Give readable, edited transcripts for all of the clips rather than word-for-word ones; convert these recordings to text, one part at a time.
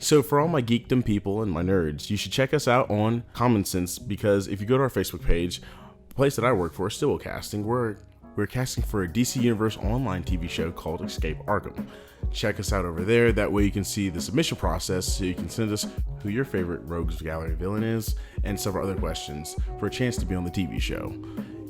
So for all my geekdom people and my nerds, you should check us out on Common Sense, because if you go to our Facebook page, the place that I work for, Stillwell Casting, we're casting for a DC Universe online TV show called Escape Arkham. Check us out over there. That way you can see the submission process, so you can send us who your favorite Rogues Gallery villain is and several other questions for a chance to be on the TV show.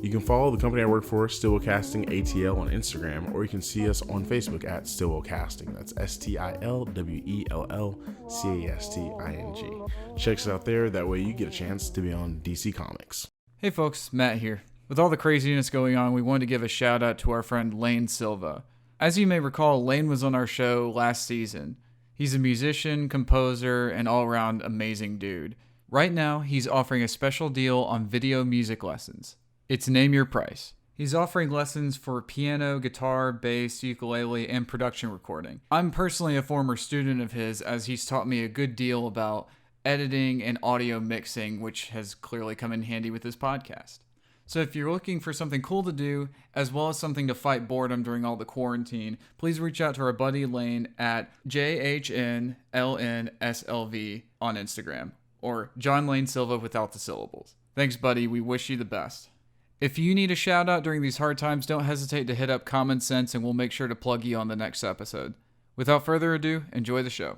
You can follow the company I work for, Stillwell Casting ATL, on Instagram, or you can see us on Facebook at Stillwell Casting. That's STILWELLCASTING. Check us out there. That way you get a chance to be on DC Comics. Hey folks, Matt here. With all the craziness going on, we wanted to give a shout out to our friend Lane Silva. As you may recall, Lane was on our show last season. He's a musician, composer, and all-around amazing dude. Right now, he's offering a special deal on video music lessons. It's Name Your Price. He's offering lessons for piano, guitar, bass, ukulele, and production recording. I'm personally a former student of his, as he's taught me a good deal about editing and audio mixing, which has clearly come in handy with this podcast. So if you're looking for something cool to do, as well as something to fight boredom during all the quarantine, please reach out to our buddy Lane at JHNLNSLV on Instagram, or John Lane Silva without the syllables. Thanks, buddy. We wish you the best. If you need a shout out during these hard times, don't hesitate to hit up Common Sense and we'll make sure to plug you on the next episode. Without further ado, enjoy the show.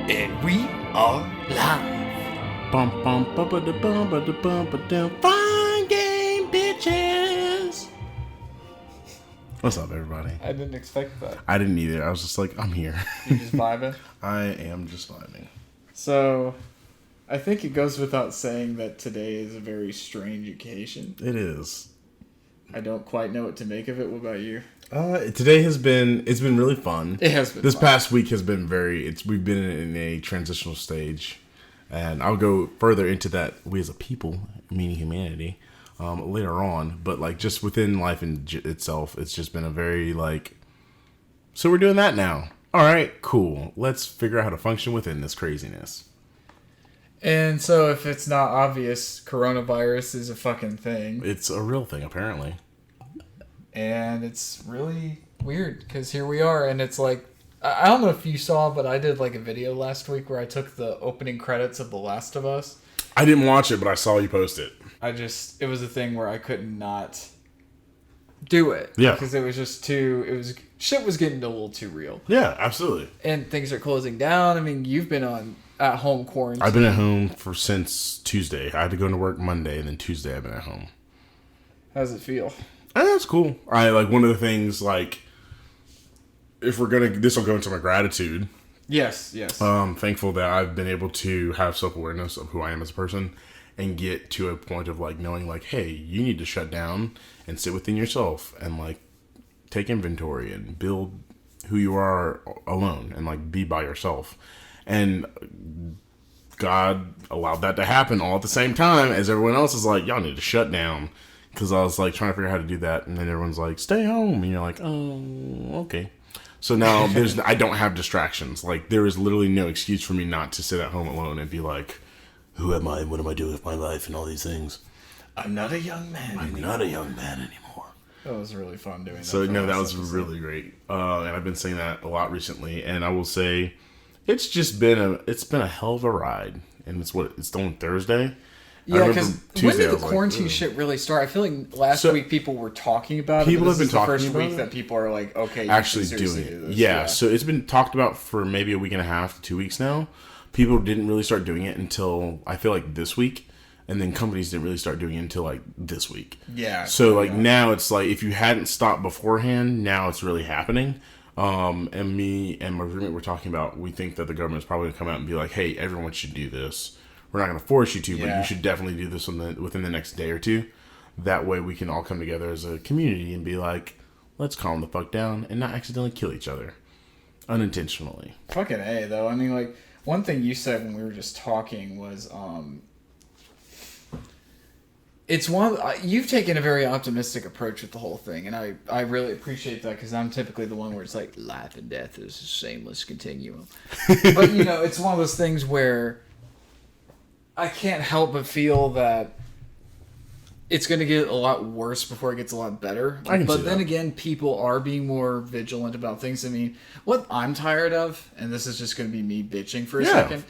And we are live. Fine game, bitches. What's up, everybody? I didn't expect that. I didn't either. I was just like, I'm here. You just vibing? I am just vibing. So, I think it goes without saying that today is a very strange occasion. It is. I don't quite know what to make of it. What about you? Today it's been really fun. It has been. This past week has been we've been in a transitional stage, and I'll go further into that, we as a people, meaning humanity, later on. But like just within life itself, it's just been a very so we're doing that now. All right, cool. Let's figure out how to function within this craziness. And so if it's not obvious, coronavirus is a fucking thing. It's a real thing, apparently. And it's really weird because here we are, and it's like, I don't know if you saw, but I did like a video last week where I took the opening credits of The Last of Us. I didn't watch it, but I saw you post it. It was a thing where I could not do it. Yeah. Because it was just shit was getting a little too real. Yeah, absolutely. And things are closing down. I mean, you've been on at home quarantine. I've been at home since Tuesday. I had to go to work Monday, and then Tuesday I've been at home. How does it feel? That's cool. One of the things, if this will go into my gratitude. Yes. Thankful that I've been able to have self-awareness of who I am as a person and get to a point of knowing hey, you need to shut down and sit within yourself and take inventory and build who you are alone and be by yourself. And God allowed that to happen all at the same time as everyone else is y'all need to shut down. Because I was trying to figure out how to do that, and then everyone's stay home, and you're oh, okay. So now I don't have distractions. There is literally no excuse for me not to sit at home alone and be who am I? What am I doing with my life? And all these things. I'm not a young man anymore. That was really fun doing that. So that was really great, and I've been saying that a lot recently. And I will say, it's been a hell of a ride, and it's on Thursday. Yeah, because when did the quarantine shit really start? I feel like last week people were talking about it. People have been talking about it. This is the first week that people are okay, actually doing it. Do this. Yeah, so it's been talked about for maybe a week and a half, 2 weeks now. People didn't really start doing it until I feel this week, and then companies didn't really start doing it until this week. Yeah. So now it's if you hadn't stopped beforehand, now it's really happening. And me and my roommate were talking about, we think that the government's probably going to come out and be hey, everyone should do this. we're not going to force you to, but Yeah. you should definitely do this within the next day or two. That way we can all come together as a community and be like, let's calm the fuck down and not accidentally kill each other unintentionally. Fucking A, though. I mean, like, one thing you said when we were just talking was, it's you've taken a very optimistic approach with the whole thing, and I really appreciate that, because I'm typically the one where it's like, life and death is a shameless continuum. But, you know, it's one of those things where I can't help but feel that it's going to get a lot worse before it gets a lot better. But then again, people are being more vigilant about things. I mean, what I'm tired of, and this is just going to be me bitching for a second,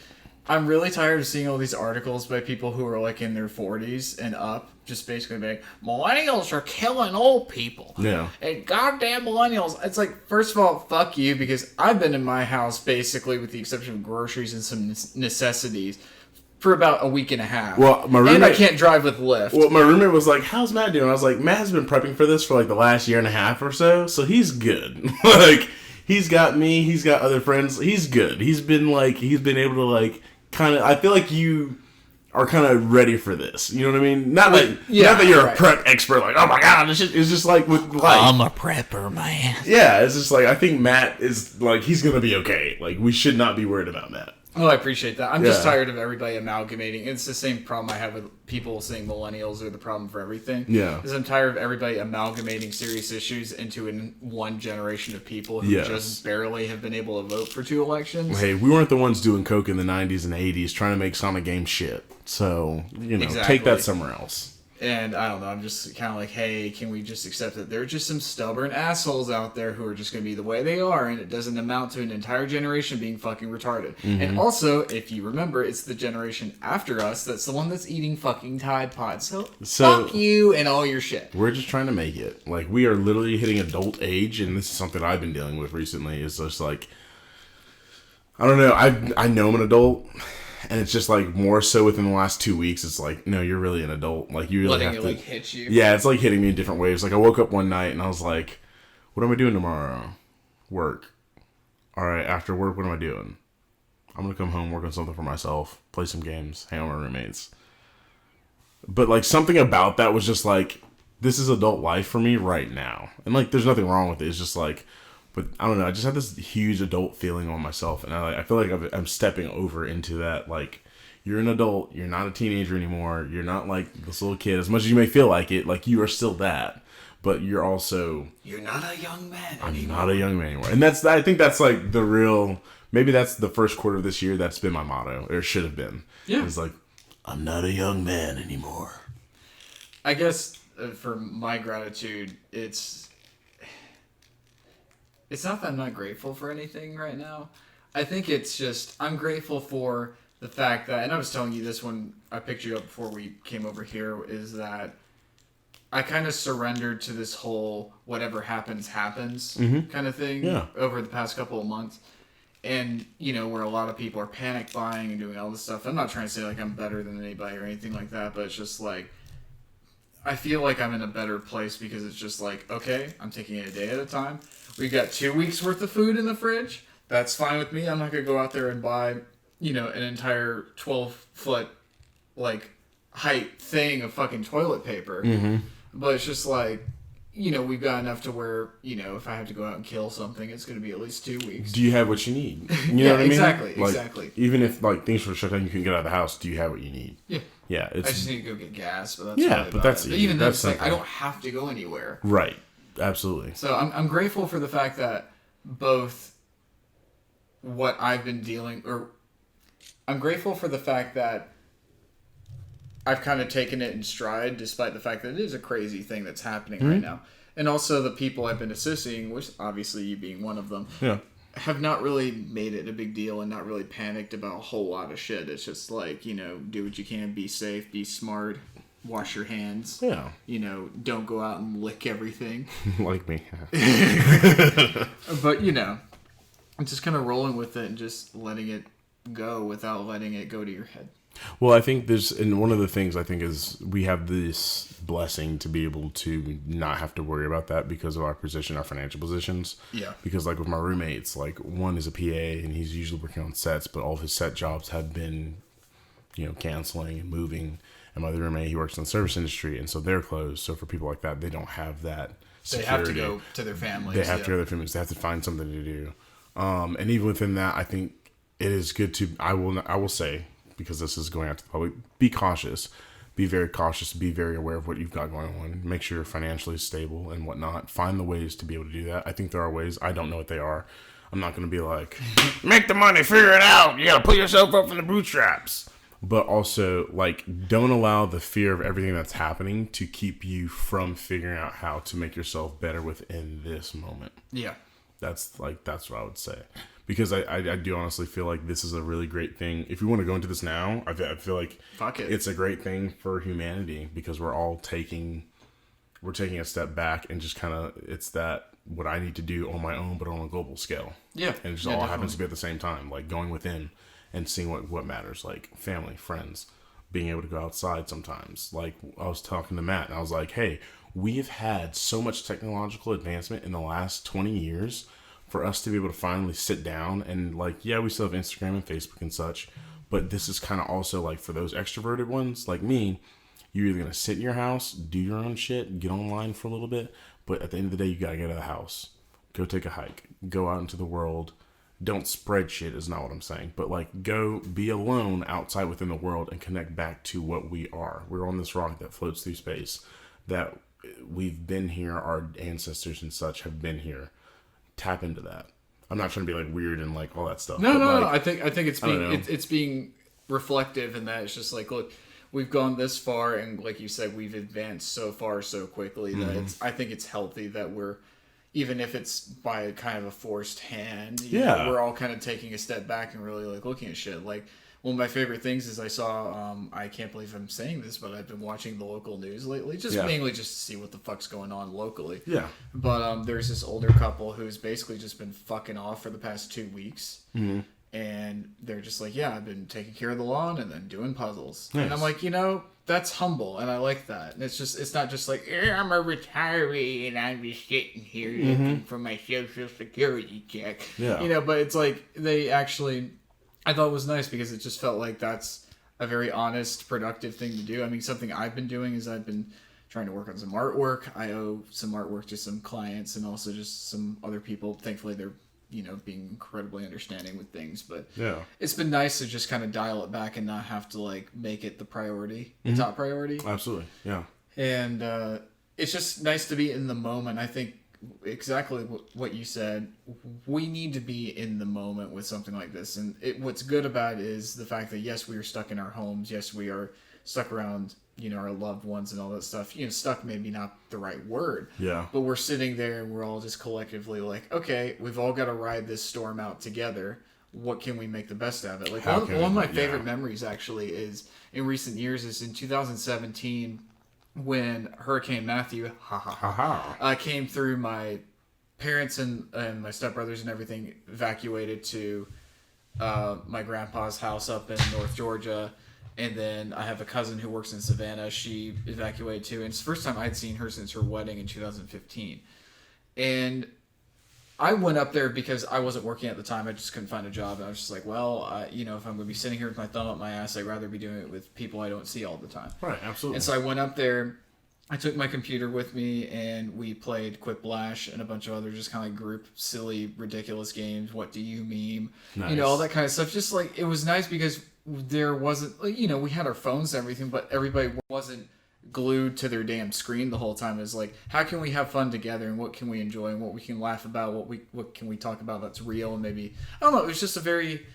I'm really tired of seeing all these articles by people who are like in their 40s and up, just basically being, millennials are killing old people. Yeah. And goddamn millennials. It's like, first of all, fuck you, because I've been in my house basically, with the exception of groceries and some necessities, for about a week and a half. Well, my roommate, and I can't drive with Lyft. Well, my roommate was like, how's Matt doing? I was like, Matt has been prepping for this for like the last year and a half or so he's good. Like, he's got me, he's got other friends, he's good. He's been able to like, kind of, I feel like you are kind of ready for this. You know what I mean? Not that you're a prep expert, like, oh my god, it's just like with life. I'm a prepper, man. Yeah, it's just like, I think Matt is like, he's gonna be okay. Like, we should not be worried about Matt. Oh, I appreciate that. I'm just tired of everybody amalgamating. It's the same problem I have with people saying millennials are the problem for everything. Yeah. Because I'm tired of everybody amalgamating serious issues into one generation of people who just barely have been able to vote for 2 elections. Hey, we weren't the ones doing coke in the 90s and 80s trying to make Sonic games shit. So, you know, take that somewhere else. And I don't know, I'm just kind of like, hey, can we just accept that there are just some stubborn assholes out there who are just going to be the way they are, and it doesn't amount to an entire generation being fucking retarded. Mm-hmm. And also, if you remember, it's the generation after us that's the one that's eating fucking Tide Pods. So fuck you and all your shit. We're just trying to make it. Like, we are literally hitting adult age, and this is something I've been dealing with recently. It's just like, I don't know, I know I'm an adult. And it's just like more so within the last 2 weeks. It's like, no, you're really an adult. Like, you really have to. Letting it like hit you. Yeah, it's like hitting me in different ways. Like, I woke up one night and I was like, what am I doing tomorrow? Work. All right, after work, what am I doing? I'm gonna come home, work on something for myself, play some games, hang out with my roommates. But like, something about that was just like, this is adult life for me right now. And like, there's nothing wrong with it. It's just like, but I don't know. I just have this huge adult feeling on myself, and I feel like I'm stepping over into that. Like, you're an adult. You're not a teenager anymore. You're not like this little kid. As much as you may feel like it, like you are still that, but you're also. You're not a young man anymore. I'm not a young man anymore, and I think that's like the real. Maybe that's the first quarter of this year. That's been my motto, or it should have been. Yeah. It's like, I'm not a young man anymore. I guess for my gratitude, it's not that I'm not grateful for anything right now. I think it's just, I'm grateful for the fact that, and I was telling you this when I picked you up before we came over here, is that I kind of surrendered to this whole whatever happens, kind of thing over the past couple of months. And, you know, where a lot of people are panic buying and doing all this stuff. I'm not trying to say like I'm better than anybody or anything like that, but it's just like, I feel like I'm in a better place because it's just like, okay, I'm taking it a day at a time. We got 2 weeks worth of food in the fridge. That's fine with me. I'm not going to go out there and buy, you know, an entire 12-foot, like, height thing of fucking toilet paper. Mm-hmm. But it's just like, you know, we've got enough to where, you know, if I have to go out and kill something, it's going to be at least 2 weeks. Do you have what you need? You know what I mean? Exactly. Even if, like, things were shut down, you couldn't get out of the house, do you have what you need? Yeah. Yeah. I just need to go get gas, but that's but even then, it's like, I don't have to go anywhere. Right. Absolutely. So I'm grateful for the fact that both what I've been I'm grateful for the fact that I've kind of taken it in stride, despite the fact that it is a crazy thing that's happening right now. And also the people I've been associating with, obviously you being one of them, have not really made it a big deal and not really panicked about a whole lot of shit. It's just like, you know, do what you can, be safe, be smart, wash your hands. Yeah. You know, don't go out and lick everything. Like me. But, you know, I'm just kind of rolling with it and just letting it go without letting it go to your head. Well, I think and one of the things I think is we have this blessing to be able to not have to worry about that because of our position, our financial positions. Yeah. Because like with my roommates, like one is a PA and he's usually working on sets, but all of his set jobs have been canceling and moving. And my other roommate, he works in the service industry, and so they're closed. So for people like that, they don't have that security. They have to go to their families. They have to go to their families. They have to find something to do. And even within that, I think it is good to. I will say, because this is going out to the public, be cautious. Be very cautious. Be very aware of what you've got going on. Make sure you're financially stable and whatnot. Find the ways to be able to do that. I think there are ways. I don't know what they are. I'm not going to be like, make the money, figure it out. You got to pull yourself up from the bootstraps. But also, don't allow the fear of everything that's happening to keep you from figuring out how to make yourself better within this moment. Yeah. That's what I would say. Because I do honestly feel like this is a really great thing. If you want to go into this now, I feel like it's a great thing for humanity because we're all taking a step back and just kind of, it's that what I need to do on my own, but on a global scale. Yeah. And it just all happens to be at the same time, like going within and seeing what matters, like family, friends, being able to go outside sometimes. Like I was talking to Matt and I was like, hey, we've had so much technological advancement in the last 20 years for us to be able to finally sit down and we still have Instagram and Facebook and such, but this is kind of also like for those extroverted ones like me, you're either going to sit in your house, do your own shit, get online for a little bit, but at the end of the day, you got to get out of the house, go take a hike, go out into the world. Don't spread shit is not what I'm saying, but go be alone outside within the world and connect back to what we are. We're on this rock that floats through space, that we've been here. Our ancestors and such have been here. Tap into that. I'm not trying to be weird and all that stuff. No. I think it's being reflective in that it's just look, we've gone this far and like you said, we've advanced so far so quickly that I think it's healthy that we're, even if it's by kind of a forced hand, you know, we're all kind of taking a step back and really looking at shit. One of my favorite things is I saw, I can't believe I'm saying this, but I've been watching the local news lately, mainly just to see what the fuck's going on locally. Yeah. But there's this older couple who's basically just been fucking off for the past 2 weeks. Mm-hmm. And they're just I've been taking care of the lawn and then doing puzzles. Nice. And I'm that's humble, and I like that. And it's not just I'm a retiree and I'm just sitting here looking for my social security check. Yeah. But it's they actually, I thought it was nice because it just felt like that's a very honest, productive thing to do. I mean, something I've been doing is I've been trying to work on some artwork. I owe some artwork to some clients and also just some other people. Thankfully, they're being incredibly understanding with things, but it's been nice to just kind of dial it back and not have to make it the priority, the top priority. Absolutely. Yeah. And it's just nice to be in the moment. I think exactly what you said. We need to be in the moment with something like this. And what's good about it is the fact that yes, we are stuck in our homes. Yes, we are stuck around our loved ones and all that stuff. Stuck maybe not the right word. Yeah. But we're sitting there and we're all just collectively okay, we've all got to ride this storm out together. What can we make the best of it? One of my favorite memories actually is in recent years is in 2017 when Hurricane Matthew came through. My parents and my stepbrothers and everything evacuated to my grandpa's house up in North Georgia. And then I have a cousin who works in Savannah. She evacuated too. And it's the first time I'd seen her since her wedding in 2015. And I went up there because I wasn't working at the time. I just couldn't find a job. And I was just if I'm going to be sitting here with my thumb up my ass, I'd rather be doing it with people I don't see all the time. Right, absolutely. And so I went up there. I took my computer with me, and we played Quiplash and a bunch of other just kind of group, silly, ridiculous games. What do you meme? Nice. All that kind of stuff. Just it was nice because there wasn't, we had our phones and everything, but everybody wasn't glued to their damn screen the whole time. Is how can we have fun together, and what can we enjoy, and what we can laugh about, what can we talk about that's real, and maybe, I don't know, it was just a very,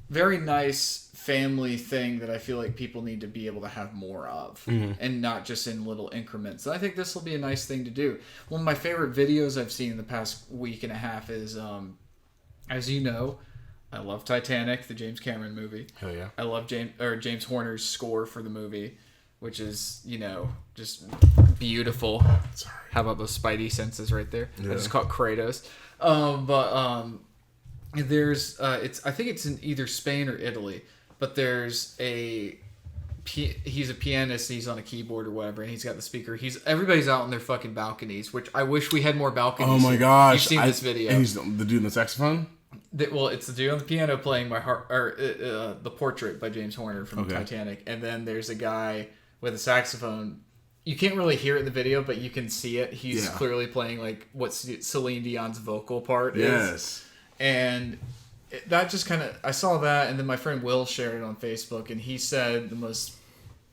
very nice family thing that I feel like people need to be able to have more of, and not just in little increments. And I think this will be a nice thing to do. One of my favorite videos I've seen in the past week and a half is, as you know, I love Titanic, the James Cameron movie. Hell yeah. I love James Horner's score for the movie, which is, just beautiful. Sorry. How about those spidey senses right there? Yeah. I just caught Kratos. There's, I think it's in either Spain or Italy, but there's he's a pianist, he's on a keyboard or whatever, and he's got the speaker. Everybody's out on their fucking balconies, which I wish we had more balconies. Oh my gosh. You've seen this video. And he's the dude in the saxophone? It's the dude on the piano playing My Heart, or the Portrait by James Horner from Titanic, and then there's a guy with a saxophone. You can't really hear it in the video, but you can see it. He's clearly playing like what Celine Dion's vocal part is. And that just kind of, I saw that, and then my friend Will shared it on Facebook, and he said the most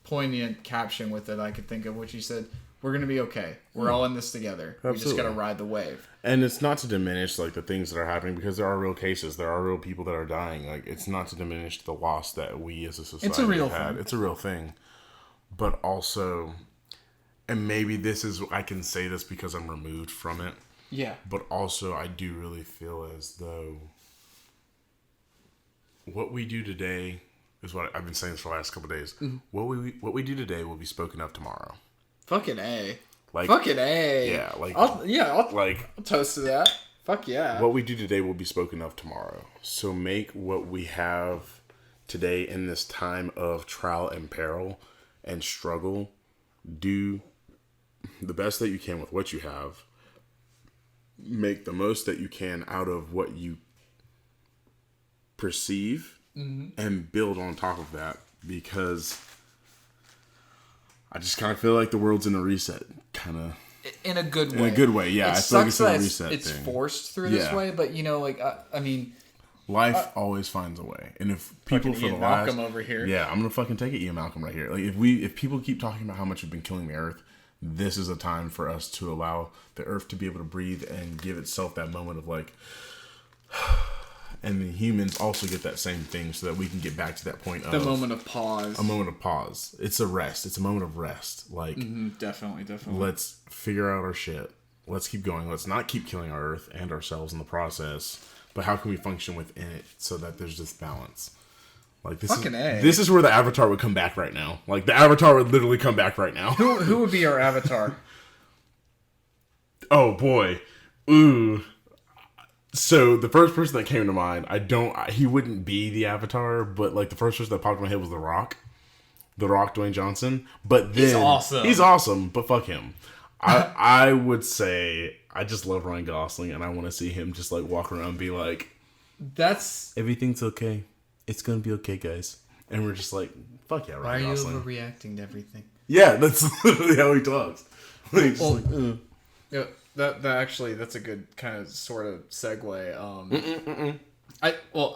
poignant caption with it I could think of, which he said, "We're gonna be okay. We're all in this together. Absolutely. We just gotta ride the wave." And it's not to diminish like the things that are happening, because there are real cases, there are real people that are dying. Like, it's not to diminish the loss that we as a society it's a real had. thing. It's a real thing, but also, and maybe this is, I can say this because I'm removed from it. Yeah. But also, I do really feel as though what we do today is what I've been saying this for the last couple of days. Mm-hmm. What we do today will be spoken of tomorrow. Fucking A. Like, fucking A. Yeah, like I'll toast to that. Fuck yeah. What we do today will be spoken of tomorrow. So make what we have today in this time of trial and peril and struggle, do the best that you can with what you have. Make the most that you can out of what you perceive, and build on top of that, because I just kind of feel like the world's in a reset, kind of. In a good way. In a good way, yeah. It I feel like sucks it's in a reset it's thing. forced through this way, but you know, like I mean, life always finds a way, and if people for the last, Malcolm over here, yeah, I'm gonna fucking take it, Ian Malcolm right here. Like if people keep talking about how much we've been killing the earth, this is a time for us to allow the earth to be able to breathe and give itself that moment of like. And the humans also get that same thing, so that we can get back to that point of... The moment of pause. A moment of pause. It's a rest. It's a moment of rest. Like... Definitely. Let's figure out our shit. Let's keep going. Let's not keep killing our earth and ourselves in the process. But how can we function within it so that there's this balance? Like, this is where the Avatar would come back right now. Like, the Avatar would literally come back right now. Who would be our Avatar? Oh, boy. Ooh... So the first person that came to mind, he wouldn't be the Avatar, but like the first person that popped in my head was The Rock, Dwayne Johnson. But then he's awesome, but fuck him. I would say I just love Ryan Gosling, and I want to see him just like walk around and be like, everything's okay. It's gonna be okay, guys. And we're just like, fuck yeah, Ryan Gosling. Why are you overreacting to everything? Yeah, that's literally how he talks. Like, yeah. That's a good kind of sort of segue.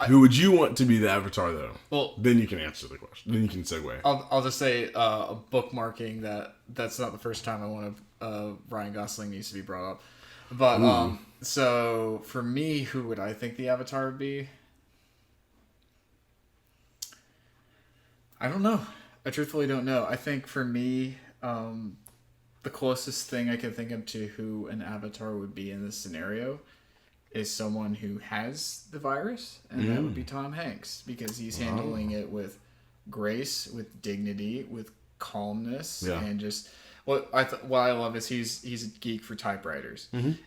Who would you want to be the Avatar though? Well, then you can answer the question. Then you can segue. I'll just say a bookmarking that's not the first time I want to. Ryan Gosling needs to be brought up, but so for me, who would I think the Avatar would be? I don't know. I truthfully don't know. I think for me, the closest thing I can think of to who an Avatar would be in this scenario is someone who has the virus, and that would be Tom Hanks, because he's handling it with grace, with dignity, with calmness, and just what I love is he's a geek for typewriters, and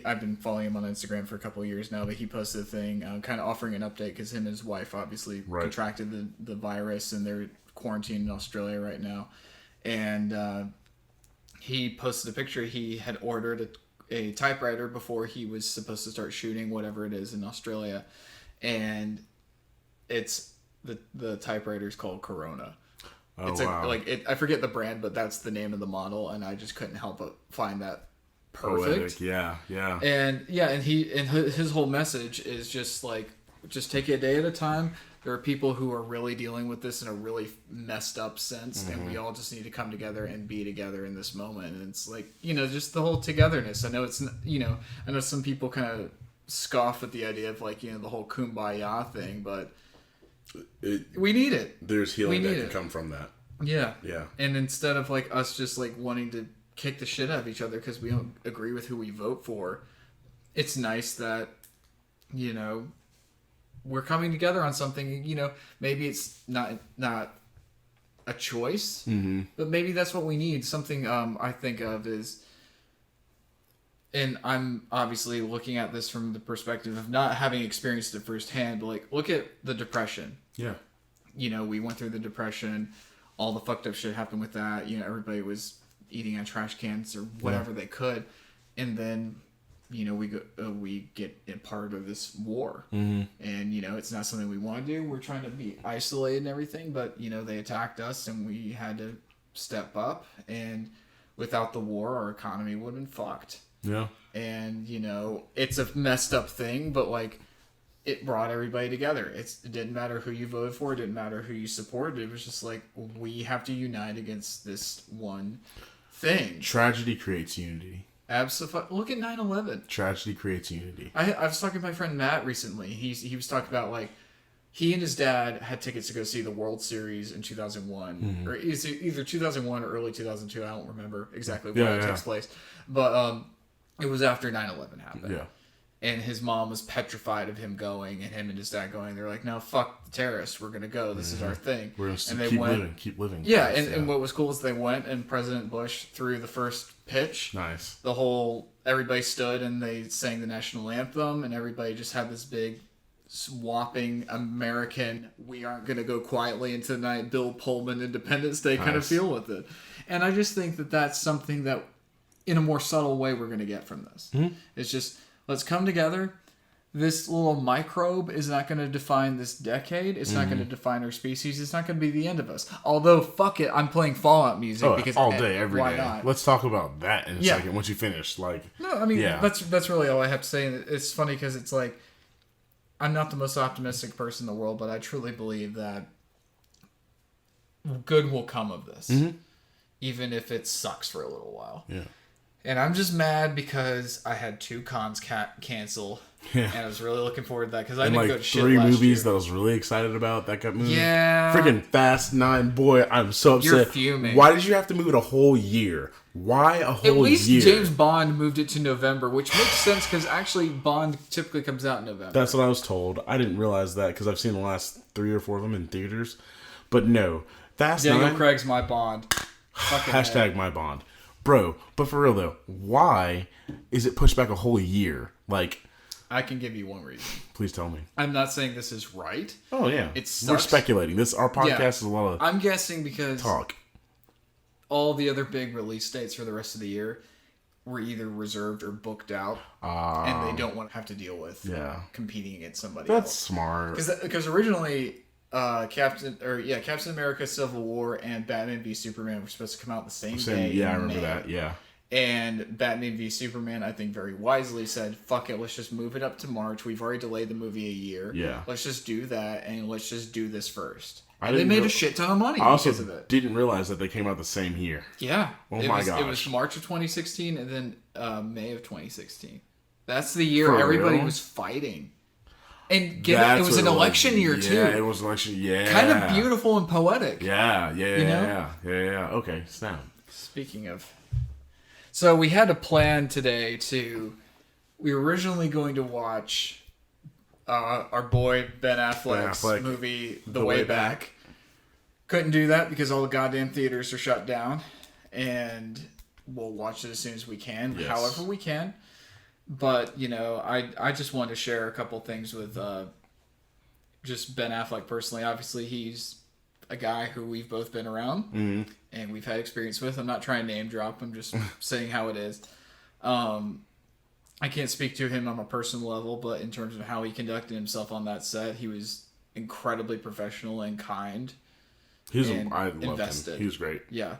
I've been following him on Instagram for a couple of years now, but he posted a thing kind of offering an update because him and his wife obviously contracted the virus, and they're quarantined in Australia right now, and he posted a picture. He had ordered a typewriter before he was supposed to start shooting whatever it is in Australia, and it's the typewriter is called Corona. Oh, it's wow. I forget the brand, but that's the name of the model, and I just couldn't help but find that perfect. Poetic. Yeah. And his whole message is just like, just take it a day at a time. There are people who are really dealing with this in a really messed up sense, and we all just need to come together and be together in this moment. And it's like, just the whole togetherness. I know it's, I know some people kind of scoff at the idea of like, the whole kumbaya thing, but we need it. There's healing that can come from that. Yeah. And instead of like us just like wanting to kick the shit out of each other because we don't agree with who we vote for, it's nice that, we're coming together on something. Maybe it's not a choice, but maybe that's what we need. Something I think of is, and I'm obviously looking at this from the perspective of not having experienced it firsthand, but like, look at the Depression. Yeah. We went through the Depression, all the fucked up shit happened with that. Everybody was eating out trash cans or whatever they could. And then we get a part of this war, and it's not something we want to do. We're trying to be isolated and everything, but they attacked us, and we had to step up. And without the war, our economy would have been fucked. Yeah. And it's a messed up thing, but like it brought everybody together. It didn't matter who you voted for. It didn't matter who you supported. It was just like, we have to unite against this one thing. Tragedy creates unity. Absolutely. Look at 9/11. Tragedy creates unity. I was talking to my friend Matt recently. He was talking about like he and his dad had tickets to go see the World Series in 2001, or either 2001 or early 2002. I don't remember exactly when it takes place, but it was after 9/11 happened. Yeah. And his mom was petrified of him going, and him and his dad going. They're like, "No, fuck the terrorists. We're gonna go. This is our thing." We're gonna keep living. Yeah, and what was cool is they went, and President Bush threw the first pitch. Nice. Everybody stood and they sang the national anthem, and everybody just had this big, swapping American, we aren't gonna go quietly into the night, Bill Pullman Independence Day kind of feel with it. And I just think that that's something that, in a more subtle way, we're gonna get from this. It's just, let's come together. This little microbe is not going to define this decade. It's not going to define our species. It's not going to be the end of us. Although, fuck it, I'm playing Fallout music because all day, every why day. not? Let's talk about that in a second once you finish. No, I mean that's really all I have to say. It's funny because it's like I'm not the most optimistic person in the world, but I truly believe that good will come of this, even if it sucks for a little while. Yeah. And I'm just mad because I had 2 cons cancel. Yeah. And I was really looking forward to that because I didn't go to shit 3 last movies year. that I was really excited about that got moved. Yeah. Freaking Fast 9, boy, I'm so upset. You're fuming. Why did you have to move it a whole year? Why a whole year? At least James Bond moved it to November, which makes sense because actually Bond typically comes out in November. That's what I was told. I didn't realize that because I've seen the last 3 or 4 of them in theaters. But no, Fast 9. Daniel Craig's my Bond. Hashtag my Bond. Bro, but for real though, why is it pushed back a whole year? Like, I can give you one reason. Please tell me. I'm not saying this is right. Oh yeah, it sucks. We're speculating. Our podcast is a lot of. I'm guessing because talk. All the other big release dates for the rest of the year were either reserved or booked out, and they don't want to have to deal with competing against somebody. That's else. Smart. Because originally. Captain America: Civil War and Batman v Superman were supposed to come out the same day. Yeah, I remember that. Yeah. And Batman v Superman, I think, very wisely said, "Fuck it, let's just move it up to March. We've already delayed the movie a year. Yeah, let's just do that, and let's just do this first." And they made a shit ton of money because of it. Didn't realize that they came out the same year. Yeah. My gosh. It was March of 2016 and then May of 2016. That's the year everybody was fighting. And it was an election year too. Yeah, it was an election. Yeah, kind of beautiful and poetic. Yeah. Okay, snap. Speaking of, so we had a plan today we were originally going to watch our boy Ben Affleck's movie The Way Back. Couldn't do that because all the goddamn theaters are shut down, and we'll watch it as soon as we can, however we can. But, I just wanted to share a couple things with just Ben Affleck personally. Obviously, he's a guy who we've both been around and we've had experience with. I'm not trying to name drop. I'm just saying how it is. I can't speak to him on a personal level, but in terms of how he conducted himself on that set, he was incredibly professional and kind. I loved him. He was great. Yeah.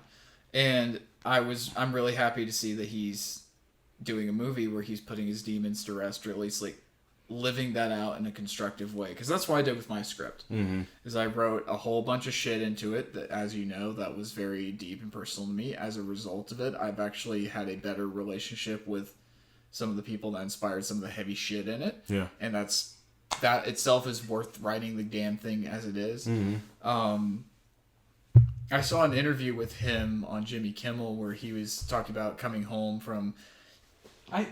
And I'm really happy to see that he's doing a movie where he's putting his demons to rest, or at least like living that out in a constructive way, because that's what I did with my script. Is I wrote a whole bunch of shit into it that, as you know, that was very deep and personal to me. As a result of it, I've actually had a better relationship with some of the people that inspired some of the heavy shit in it. Yeah. And that itself is worth writing the damn thing as it is. I saw an interview with him on Jimmy Kimmel where he was talking about coming home from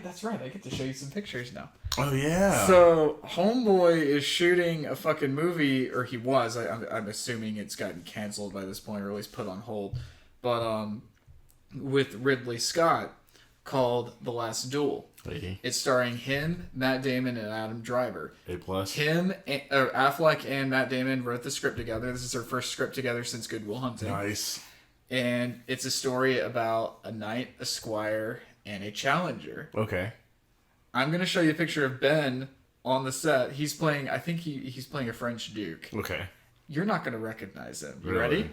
that's right. I get to show you some pictures now. Oh, yeah. So, Homeboy is shooting a fucking movie, or he was. I'm assuming it's gotten canceled by this point, or at least put on hold. But, with Ridley Scott, called The Last Duel. Hey. It's starring him, Matt Damon, and Adam Driver. A+. Affleck and Matt Damon wrote the script together. This is their first script together since Good Will Hunting. Nice. And it's a story about a knight, a squire, and a challenger. Okay. I'm gonna show you a picture of Ben on the set. He's playing. I think he's playing a French Duke. Okay. You're not gonna recognize him. You Really? ready?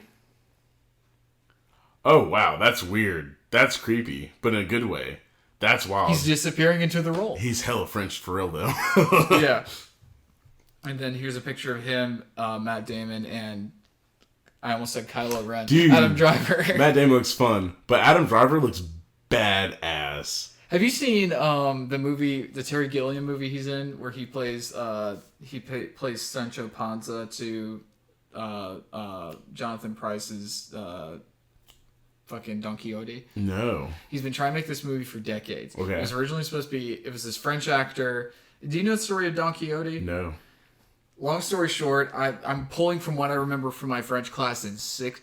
Oh wow, that's weird. That's creepy, but in a good way. That's wild. He's disappearing into the role. He's hella French for real though. Yeah. And then here's a picture of him, Matt Damon, and I almost said Kylo Ren. Dude, Adam Driver. Matt Damon looks fun, but Adam Driver looks badass. Have you seen the movie, the Terry Gilliam movie he's in, where he plays plays Sancho Panza to Jonathan Pryce's fucking Don Quixote? No. He's been trying to make this movie for decades. Okay. It was originally supposed to be, it was this French actor. Do you know the story of Don Quixote? No. Long story short, I'm pulling from what I remember from my my Spanish class in 6th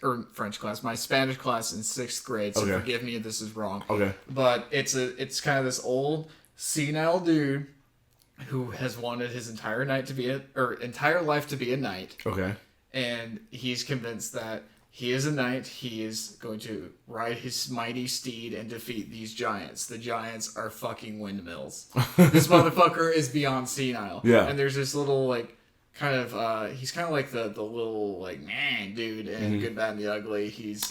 grade. So forgive me if this is wrong. Okay. But it's kind of this old senile dude who has wanted his entire life to be a knight. Okay. And he's convinced that he is a knight. He is going to ride his mighty steed and defeat these giants. The giants are fucking windmills. This motherfucker is beyond senile. Yeah. And there's this little like kind of he's kind of like the little like man dude in Good, Bad, and the Ugly. He's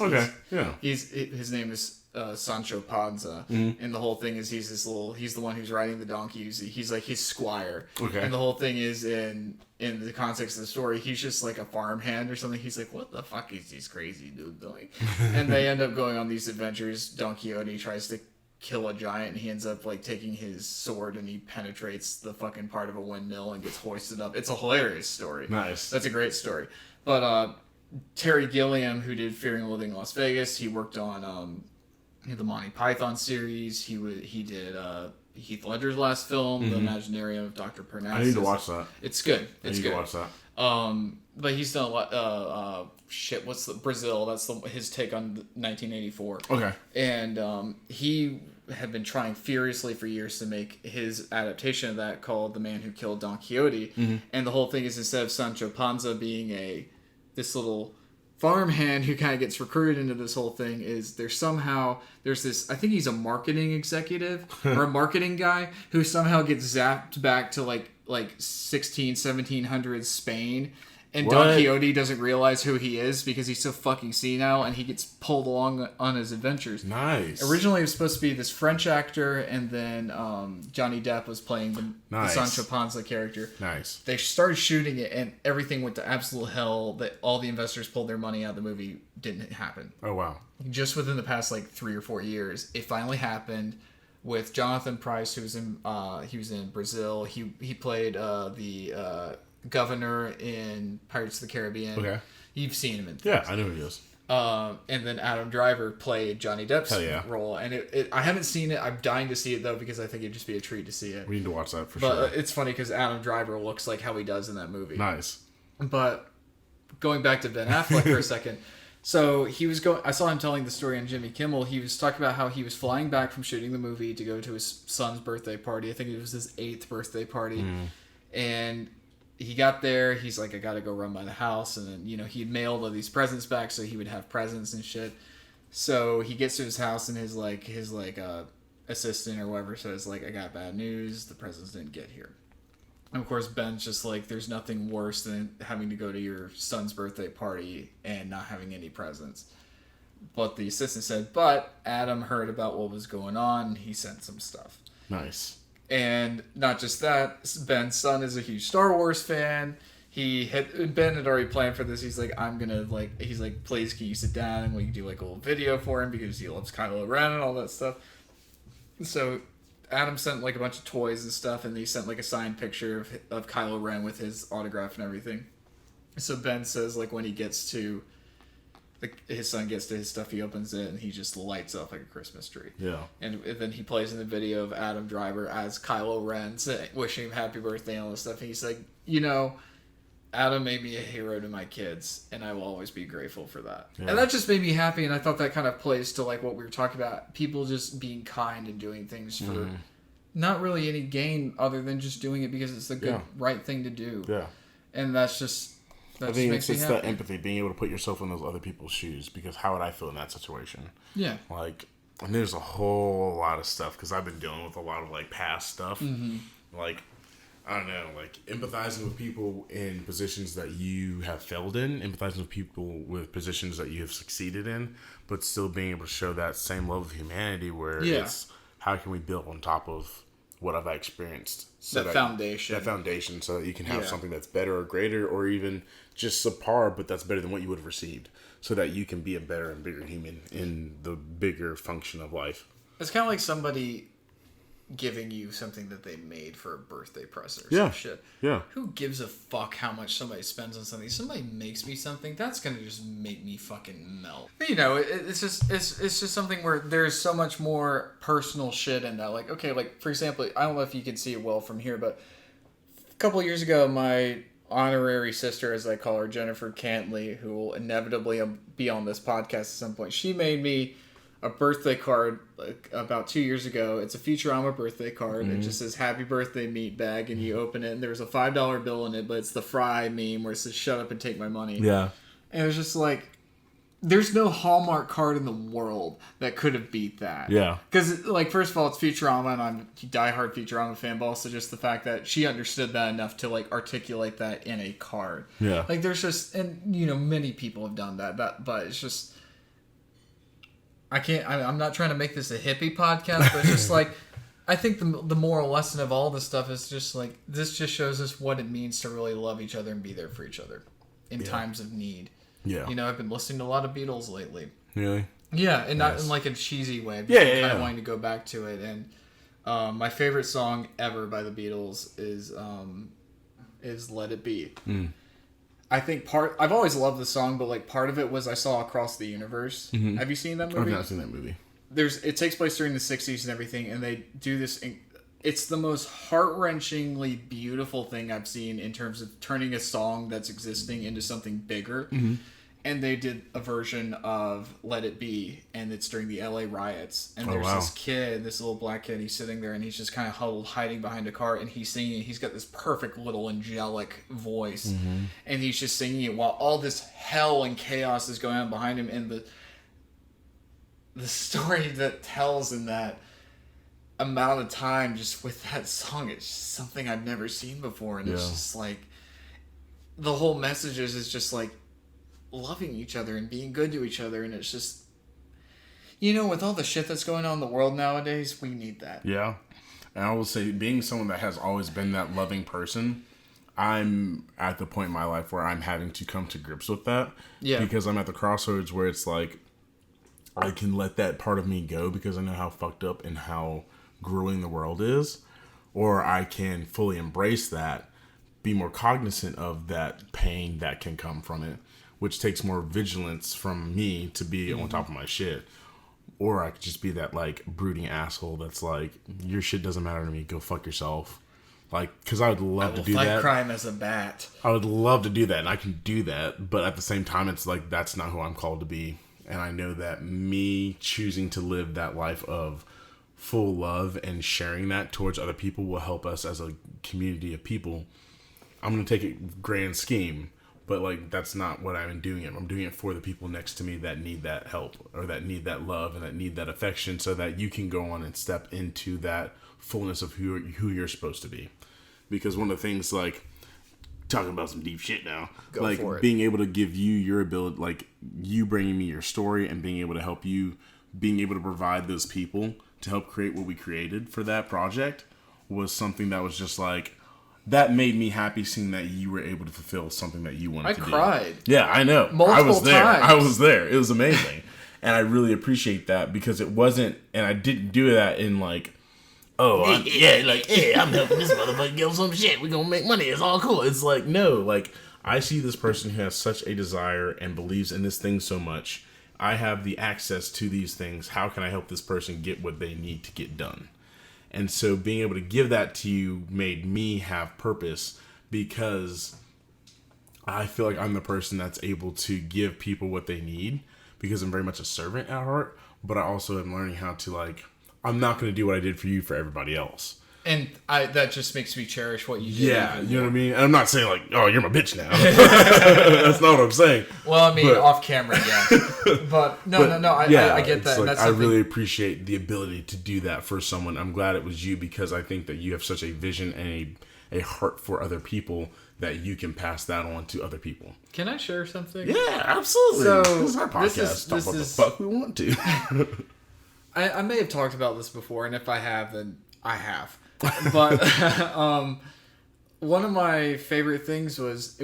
his name is Sancho Panza, and the whole thing is he's the one who's riding the donkey. He's like his squire. Okay. And the whole thing is in the context of the story, he's just like a farmhand or something. He's like, what the fuck is this crazy dude doing? And they end up going on these adventures. Don Quixote tries to kill a giant, and he ends up like taking his sword and he penetrates the fucking part of a windmill and gets hoisted up. It's a hilarious story. Nice. That's a great story. But Terry Gilliam, who did Fear and Loathing in Las Vegas, he worked on the Monty Python series. He did Heath Ledger's last film, The Imaginarium of Dr. Parnassus. I need to watch that. It's good. It's good. To watch that. But he's done a lot. What's Brazil? That's his take on 1984. Okay. And he had been trying furiously for years to make his adaptation of that called The Man Who Killed Don Quixote. And the whole thing is, instead of Sancho Panza being this little farmhand who kind of gets recruited into this whole thing, is there's this, I think he's a marketing executive or a marketing guy who somehow gets zapped back to like 1700s Spain, and What? Don Quixote doesn't realize who he is because he's so fucking senile, and he gets pulled along on his adventures. Nice. Originally, it was supposed to be this French actor, and then Johnny Depp was playing the Sancho Panza character. Nice. They started shooting it, and everything went to absolute hell. That all the investors pulled their money out of the movie. Didn't happen. Oh wow. Just within the past like 3 or 4 years, it finally happened with Jonathan Pryce, who was he was in Brazil. He played the governor in Pirates of the Caribbean. Okay. You've seen him in things. Yeah, I know who he is. And then Adam Driver played Johnny Depp's role. And I haven't seen it. I'm dying to see it, though, because I think it'd just be a treat to see it. We need to watch that for But sure. it's funny because Adam Driver looks like how he does in that movie. Nice. But going back to Ben Affleck for a second. So I saw him telling the story on Jimmy Kimmel. He was talking about how he was flying back from shooting the movie to go to his son's birthday party. I think it was his 8th birthday party. And he got there. He's like, I got to go run by the house. And then, he'd mailed all these presents back so he would have presents and shit. So he gets to his house, and his assistant or whatever says, like, I got bad news. The presents didn't get here. And of course, Ben's just like, there's nothing worse than having to go to your son's birthday party and not having any presents. But the assistant said, but Adam heard about what was going on. He sent some stuff. Nice. And not just that, Ben's son is a huge Star Wars fan. Ben had already planned for this. He's like, please, can you sit down and we can do like a little video for him because he loves Kylo Ren and all that stuff. So Adam sent like a bunch of toys and stuff, and he sent like a signed picture of Kylo Ren with his autograph and everything. So Ben says, like, when he gets to his son gets to his stuff, he opens it and he just lights up like a Christmas tree. Yeah. And then he plays in the video of Adam Driver as Kylo Ren, wishing him happy birthday and all this stuff. And he's like, Adam made me a hero to my kids, and I will always be grateful for that. Yeah. And that just made me happy, and I thought that kind of plays to like what we were talking about, people just being kind and doing things for not really any gain other than just doing it because it's the good right thing to do. Yeah. And that's just I think it's just that empathy, being able to put yourself in those other people's shoes, because how would I feel in that situation? Yeah. Like, And there's a whole lot of stuff because I've been dealing with a lot of like past stuff. Like, I don't know, like empathizing with people in positions that you have failed in, empathizing with people with positions that you have succeeded in, but still being able to show that same level of humanity where it's how can we build on top of what I've experienced. So that foundation. That foundation so that you can have something that's better or greater or even just subpar, but that's better than what you would have received. So that you can be a better and bigger human in the bigger function of life. It's kind of like somebody giving you something that they made for a birthday present or some shit. Yeah. Who gives a fuck how much somebody spends on something? Somebody makes me something, that's gonna just make me fucking melt. You know, it's just something where there's so much more personal shit in that. Like, okay, like for example, I don't know if you can see it well from here, but a couple of years ago, my honorary sister, as I call her, Jennifer Cantley, who will inevitably be on this podcast at some point, she made me a birthday card like about 2 years ago. It's a Futurama birthday card. It just says "Happy Birthday, Meatbag," and you open it, and there's a $5 bill in it, but it's the Fry meme where it says "Shut up and take my money." Yeah. And it was just like, there's no Hallmark card in the world that could have beat that. Yeah. Because, like, first of all, it's Futurama, and I'm a diehard Futurama fan, but also just the fact that she understood that enough to, like, articulate that in a card. Yeah. Like, there's just, and, you know, many people have done that, but it's just, I'm not trying to make this a hippie podcast, but it's just, like, I think the moral lesson of all this stuff is just, like, this just shows us what it means to really love each other and be there for each other in times of need. Yeah. You know, I've been listening to a lot of Beatles lately. Really? Yeah, and not in like a cheesy way. But kind of wanting to go back to it. And my favorite song ever by the Beatles is "Let It Be." I think I've always loved the song, but like part of it was I saw Across the Universe. Have you seen that movie? I've not seen that movie. It takes place during the 60s and everything, and they do this. It's the most heart-wrenchingly beautiful thing I've seen in terms of turning a song that's existing into something bigger. And they did a version of "Let It Be," and it's during the LA riots. And there's this kid, this little black kid, he's sitting there and he's just kind of huddled, hiding behind a car, and he's singing. He's got this perfect little angelic voice, and he's just singing it while all this hell and chaos is going on behind him. And the story that tells in that amount of time just with that song, it's just something I've never seen before. And it's just like, the whole message is just like loving each other and being good to each other. And it's just, you know, with all the shit that's going on in the world nowadays, we need that. Yeah. And I will say, being someone that has always been that loving person, I'm at the point in my life where I'm having to come to grips with that. Yeah. Because I'm at the crossroads where it's like, I can let that part of me go because I know how fucked up and how grueling the world is, or I can fully embrace that, be more cognizant of that pain that can come from it, which takes more vigilance from me to be on top of my shit. Or I could just be that like brooding asshole that's like, your shit doesn't matter to me, go fuck yourself. Like, because I would love to do that. Fight crime as a bat. I would love to do that, and I can do that, but at the same time, it's like, that's not who I'm called to be. And I know that me choosing to live that life of full love and sharing that towards other people will help us as a community of people. I'm going to take it grand scheme, but like, that's not what I'm doing it. I'm doing it for the people next to me that need that help, or that need that love, and that need that affection, so that you can go on and step into that fullness of who you're supposed to be. Because one of the things, like, talking about some deep shit now, like being able to give you your ability, like you bringing me your story and being able to help you, being able to provide those people to help create what we created for that project, was something that was just like, that made me happy, seeing that you were able to fulfill something that you wanted to do. I cried. Yeah, I know. I was there. I was there. It was amazing. And I really appreciate that, because it wasn't, and I didn't do that in like, oh, I'm helping this motherfucker give some shit. We're gonna make money. It's all cool. It's like, no, like, I see this person who has such a desire and believes in this thing so much. I have the access to these things. How can I help this person get what they need to get done? And so being able to give that to you made me have purpose, because I feel like I'm the person that's able to give people what they need, because I'm very much a servant at heart. But I also am learning how to, like, I'm not going to do what I did for you for everybody else. And that just makes me cherish what you did. Yeah, you know what I mean? And I'm not saying like, oh, you're my bitch now. That's not what I'm saying. Well, I mean, off camera, yeah. But no, I get that. Like, and that's I really appreciate the ability to do that for someone. I'm glad it was you because I think that you have such a vision and a heart for other people that you can pass that on to other people. Can I share something? Yeah, absolutely. So, this is our podcast. Talk about the fuck we want to. I may have talked about this before, and if I have, then I have. But one of my favorite things was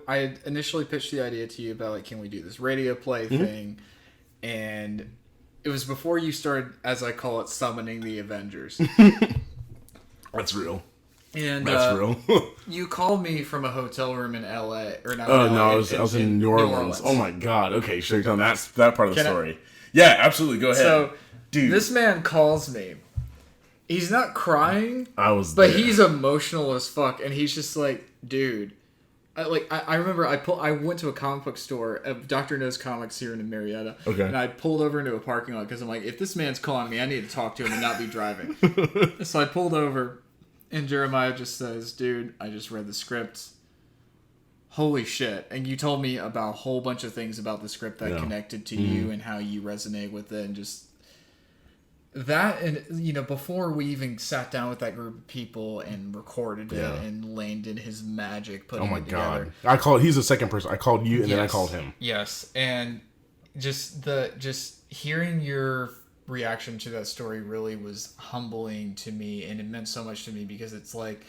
I had initially pitched the idea to you about like, can we do this radio play thing? And it was before you started, as I call it, summoning the Avengers. That's real. And that's real. You called me from a hotel room in LA, or not? Oh LA, no, I was in New Orleans. Oh my god. Okay, sure. Tell that part of the story. Yeah, absolutely. Go ahead. So, dude, this man calls me. He's not crying. But there. He's emotional as fuck, and he's just like, dude. I remember I went to a comic book store, Dr. No's Comics here in Marietta. Okay. And I pulled over into a parking lot because I'm like, if this man's calling me, I need to talk to him and not be driving. So I pulled over, and Jeremiah just says, dude, I just read the script. Holy shit. And you told me about a whole bunch of things about the script that connected to you and how you resonate with it, and just that. And you know, before we even sat down with that group of people and recorded it, and Lane did his magic putting it together. God, he's the second person. I called you and then I called him. Yes. And just hearing your reaction to that story really was humbling to me, and it meant so much to me because it's like,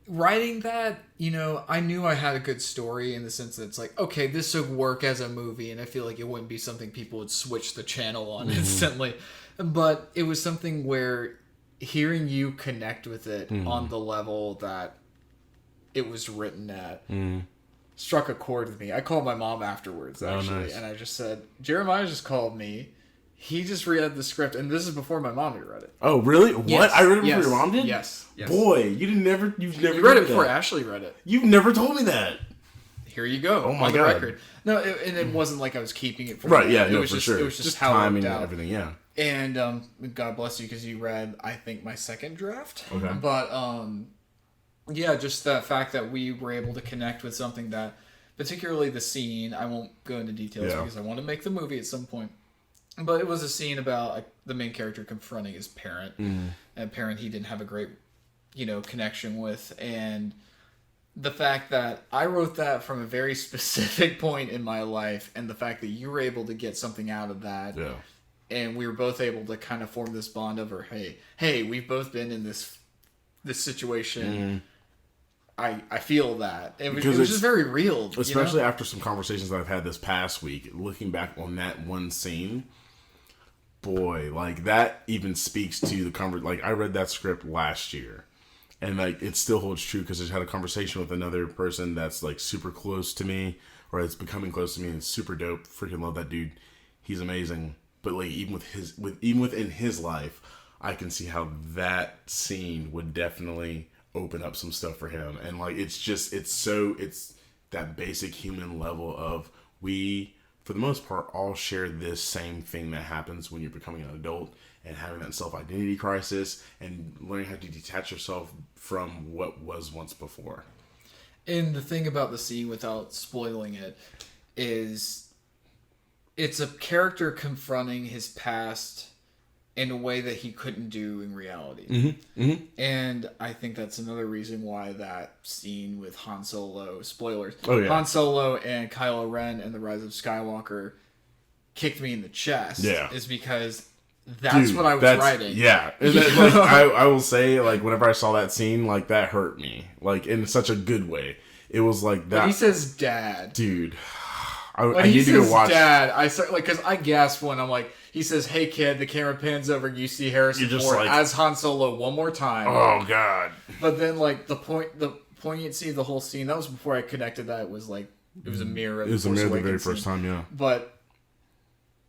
writing that, you know, I knew I had a good story in the sense that it's like, okay, this would work as a movie, and I feel like it wouldn't be something people would switch the channel on instantly. But it was something where hearing you connect with it on the level that it was written at struck a chord with me. I called my mom afterwards, actually, and I just said, Jeremiah just called me. He just read the script, and this is before my mom had read it. Oh, really? What? Yes. I read it before your mom did? Yes. Boy, you've never You read it before Ashley read it. You've never told me that. Here you go. Oh my on the God. record. No, and it wasn't like I was keeping it for Right, you. yeah, It was for just, sure. It was just how timing it and worked out. everything, yeah. And God bless you because you read, I think, my second draft. Okay. But yeah, just the fact that we were able to connect with something that, particularly the scene, I won't go into details because I want to make the movie at some point. But it was a scene about the main character confronting his parent, a parent he didn't have a great, connection with, and the fact that I wrote that from a very specific point in my life, and the fact that you were able to get something out of that, and we were both able to kind of form this bond over, hey, we've both been in this situation. I feel that it was just very real, especially after some conversations that I've had this past week. Looking back on that one scene. Boy, like that even speaks to the like I read that script last year, and like it still holds true because I had a conversation with another person that's like super close to me, or it's becoming close to me, and it's super dope. Freaking love that dude. He's amazing. But like even within his life, I can see how that scene would definitely open up some stuff for him. And like it's that basic human level of we, for the most part, all share this same thing that happens when you're becoming an adult and having that self-identity crisis and learning how to detach yourself from what was once before. And the thing about the scene, without spoiling it, is it's a character confronting his past in a way that he couldn't do in reality. And I think that's another reason why that scene with Han Solo, spoilers, Han Solo and Kylo Ren and the Rise of Skywalker kicked me in the chest. Is because that's what I was writing. Yeah. And then, like, I will say, like, whenever I saw that scene, like, that hurt me. Like, in such a good way. It was like that. But he says dad. Dude. I need to go watch. Dad, I start, like, because I gasped when I'm like, he says, "Hey kid," the camera pans over and you see Harrison Ford like, as Han Solo one more time. Oh God! But then like the poignancy of the whole scene, that was before I connected that it was like it was a mirror. Of it was a mirror the very first time, yeah. But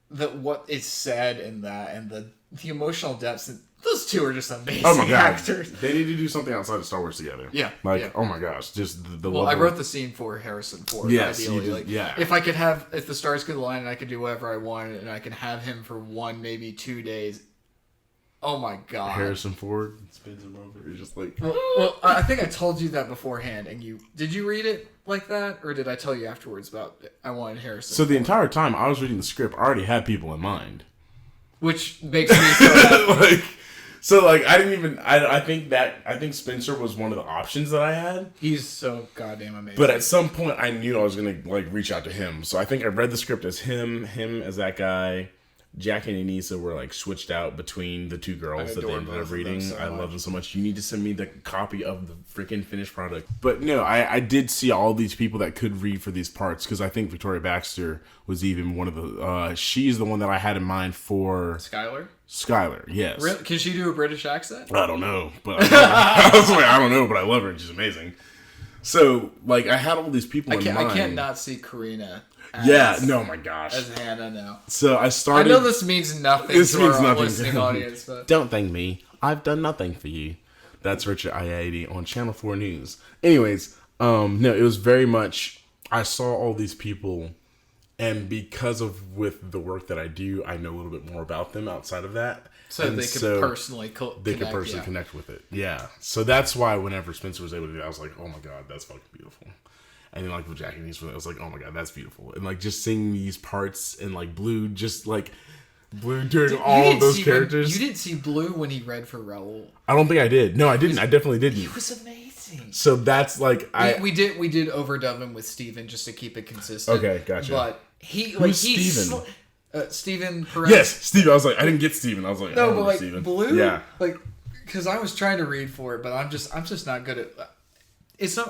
what is said in that and the emotional depths. Those two are just amazing actors. They need to do something outside of Star Wars together. Yeah. Oh my gosh. Just the Well, I wrote the scene for Harrison Ford. Yes. Ideally. If I could if the stars could align and I could do whatever I wanted and I could have him for 1, maybe 2 days, Oh my god. Harrison Ford spins him over. It's just like... Well, I think I told you that beforehand, and did you read it like that, or did I tell you afterwards about I wanted Harrison? So the entire time I was reading the script, I already had people in mind. Which makes me so happy. I think Spencer was one of the options that I had. He's so goddamn amazing. But at some point I knew I was gonna like reach out to him. So I think I read the script as him as that guy. Jack and Anissa were like switched out between the two girls that they ended up reading. I love them so much. You need to send me the copy of the freaking finished product. But no, I did see all these people that could read for these parts because I think Victoria Baxter was even one of the. She's the one that I had in mind for Skylar, yes. Really? Can she do a British accent? I don't know, but I was like, I don't know, but I love her. She's amazing. So like, I had all these people in mind. I can't not see Karina. No, my gosh. As Hannah now. So I started... I know this means nothing to our listening audience, but... Don't thank me. I've done nothing for you. That's Richard Ayadi on Channel 4 News. Anyways, no, it was very much... I saw all these people, and because of with the work that I do, I know a little bit more about them outside of that. So they could personally connect with it. Yeah. So that's why whenever Spencer was able to do that, I was like, oh my god, that's fucking beautiful. And then, like, with Jack and Eastwood, I was like, oh my god, that's beautiful. And, like, just seeing these parts and, like, Blue, just, like, Blue doing all of those characters. You didn't see Blue when he read for Raoul. I don't think I did. No, I didn't. I definitely didn't. He was amazing. So that's, like, We did overdub him with Steven just to keep it consistent. Okay, gotcha. But Who's Steven? Steven Perez. Yes, Steven. I was like, I didn't get Steven. I was like, no, but, like, Steven. Blue? Yeah. Like, because I was trying to read for it, but I'm just not good at...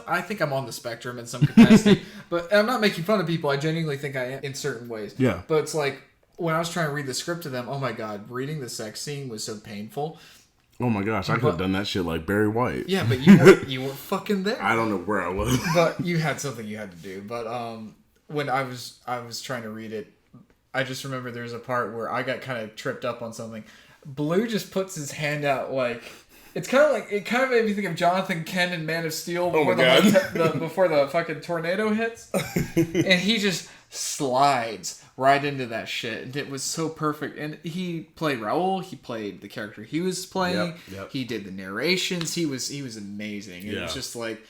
I think I'm on the spectrum in some capacity, but I'm not making fun of people. I genuinely think I am in certain ways. Yeah. But it's like, when I was trying to read the script to them, oh my god, reading the sex scene was so painful. Oh my gosh, I could have done that shit like Barry White. Yeah, but you weren't fucking there. I don't know where I was. But you had something you had to do. But when I was trying to read it, I just remember there was a part where I got kind of tripped up on something. Blue just puts his hand out like... It kind of made me think of Jonathan Kent in Man of Steel before before the fucking tornado hits, and he just slides right into that shit, and it was so perfect. And he played Raoul. He played the character he was playing. Yep. He did the narrations. He was amazing. It was just like,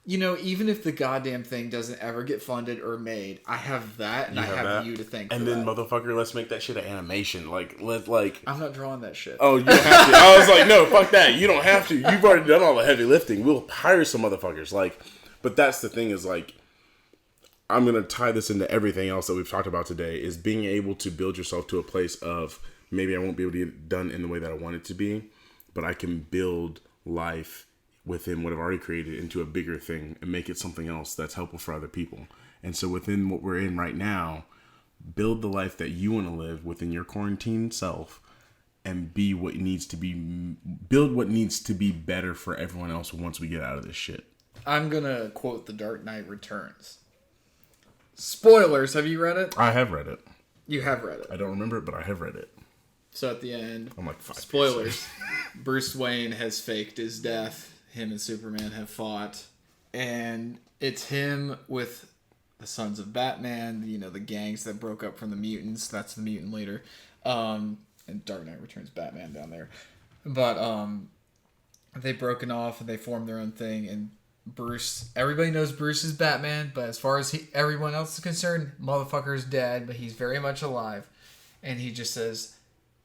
you know, even if the goddamn thing doesn't ever get funded or made, I have that, and I have you to thank. And then, motherfucker, let's make that shit an animation. I'm not drawing that shit. Oh, you don't have to. I was like, no, fuck that. You don't have to. You've already done all the heavy lifting. We'll hire some motherfuckers. Like, but that's the thing is like, I'm gonna tie this into everything else that we've talked about today. Is being able to build yourself to a place of maybe I won't be able to get it done in the way that I want it to be, but I can build life within what I've already created into a bigger thing and make it something else that's helpful for other people. And so within what we're in right now, build the life that you want to live within your quarantine self and be what needs to be, build what needs to be better for everyone else once we get out of this shit. I'm going to quote The Dark Knight Returns. Spoilers, have you read it? I have read it. You have read it. I don't remember it, but I have read it. So at the end, I'm like 5 spoilers. Bruce Wayne has faked his death. Him and Superman have fought, and it's him with the Sons of Batman, you know, the gangs that broke up from the mutants. That's the mutant leader. And Dark Knight Returns Batman down there. But they've broken off and they formed their own thing, and Bruce, everybody knows Bruce is Batman, but as far as everyone else is concerned, motherfucker's dead, but he's very much alive. And he just says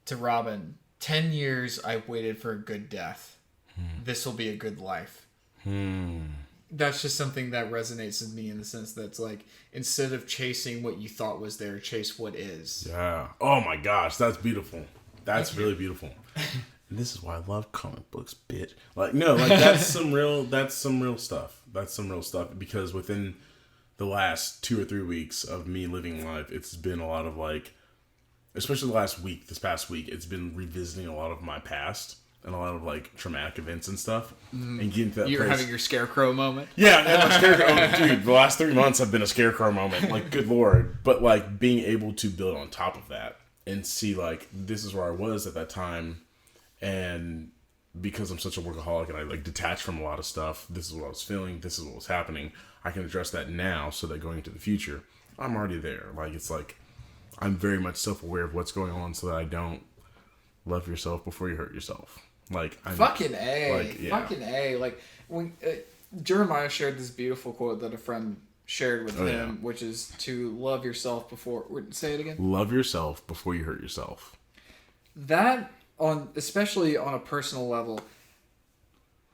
to Robin, 10 years I've waited for a good death. This will be a good life. That's just something that resonates with me in the sense that's like, instead of chasing what you thought was there, chase what is. Yeah. Oh my gosh, that's beautiful. That's really beautiful. And this is why I love comic books, bitch. Like, no, like that's some real stuff. That's some real stuff because within the last 2 or 3 weeks of me living life, it's been a lot of like, especially this past week, it's been revisiting a lot of my past. And a lot of like traumatic events and stuff, and getting to that You're place. having your scarecrow moment. Yeah, and my scarecrow. Dude, the last 3 months have been a scarecrow moment. Like, good lord. But like being able to build on top of that and see like this is where I was at that time, and because I'm such a workaholic and I like detach from a lot of stuff. This is what I was feeling. This is what was happening. I can address that now, so that going into the future, I'm already there. Like it's like I'm very much self-aware of what's going on, so that I don't love yourself before you hurt yourself. Like, fucking A. Like, when Jeremiah shared this beautiful quote that a friend shared with him, which is to love yourself before. Say it again. Love yourself before you hurt yourself. That, especially on a personal level,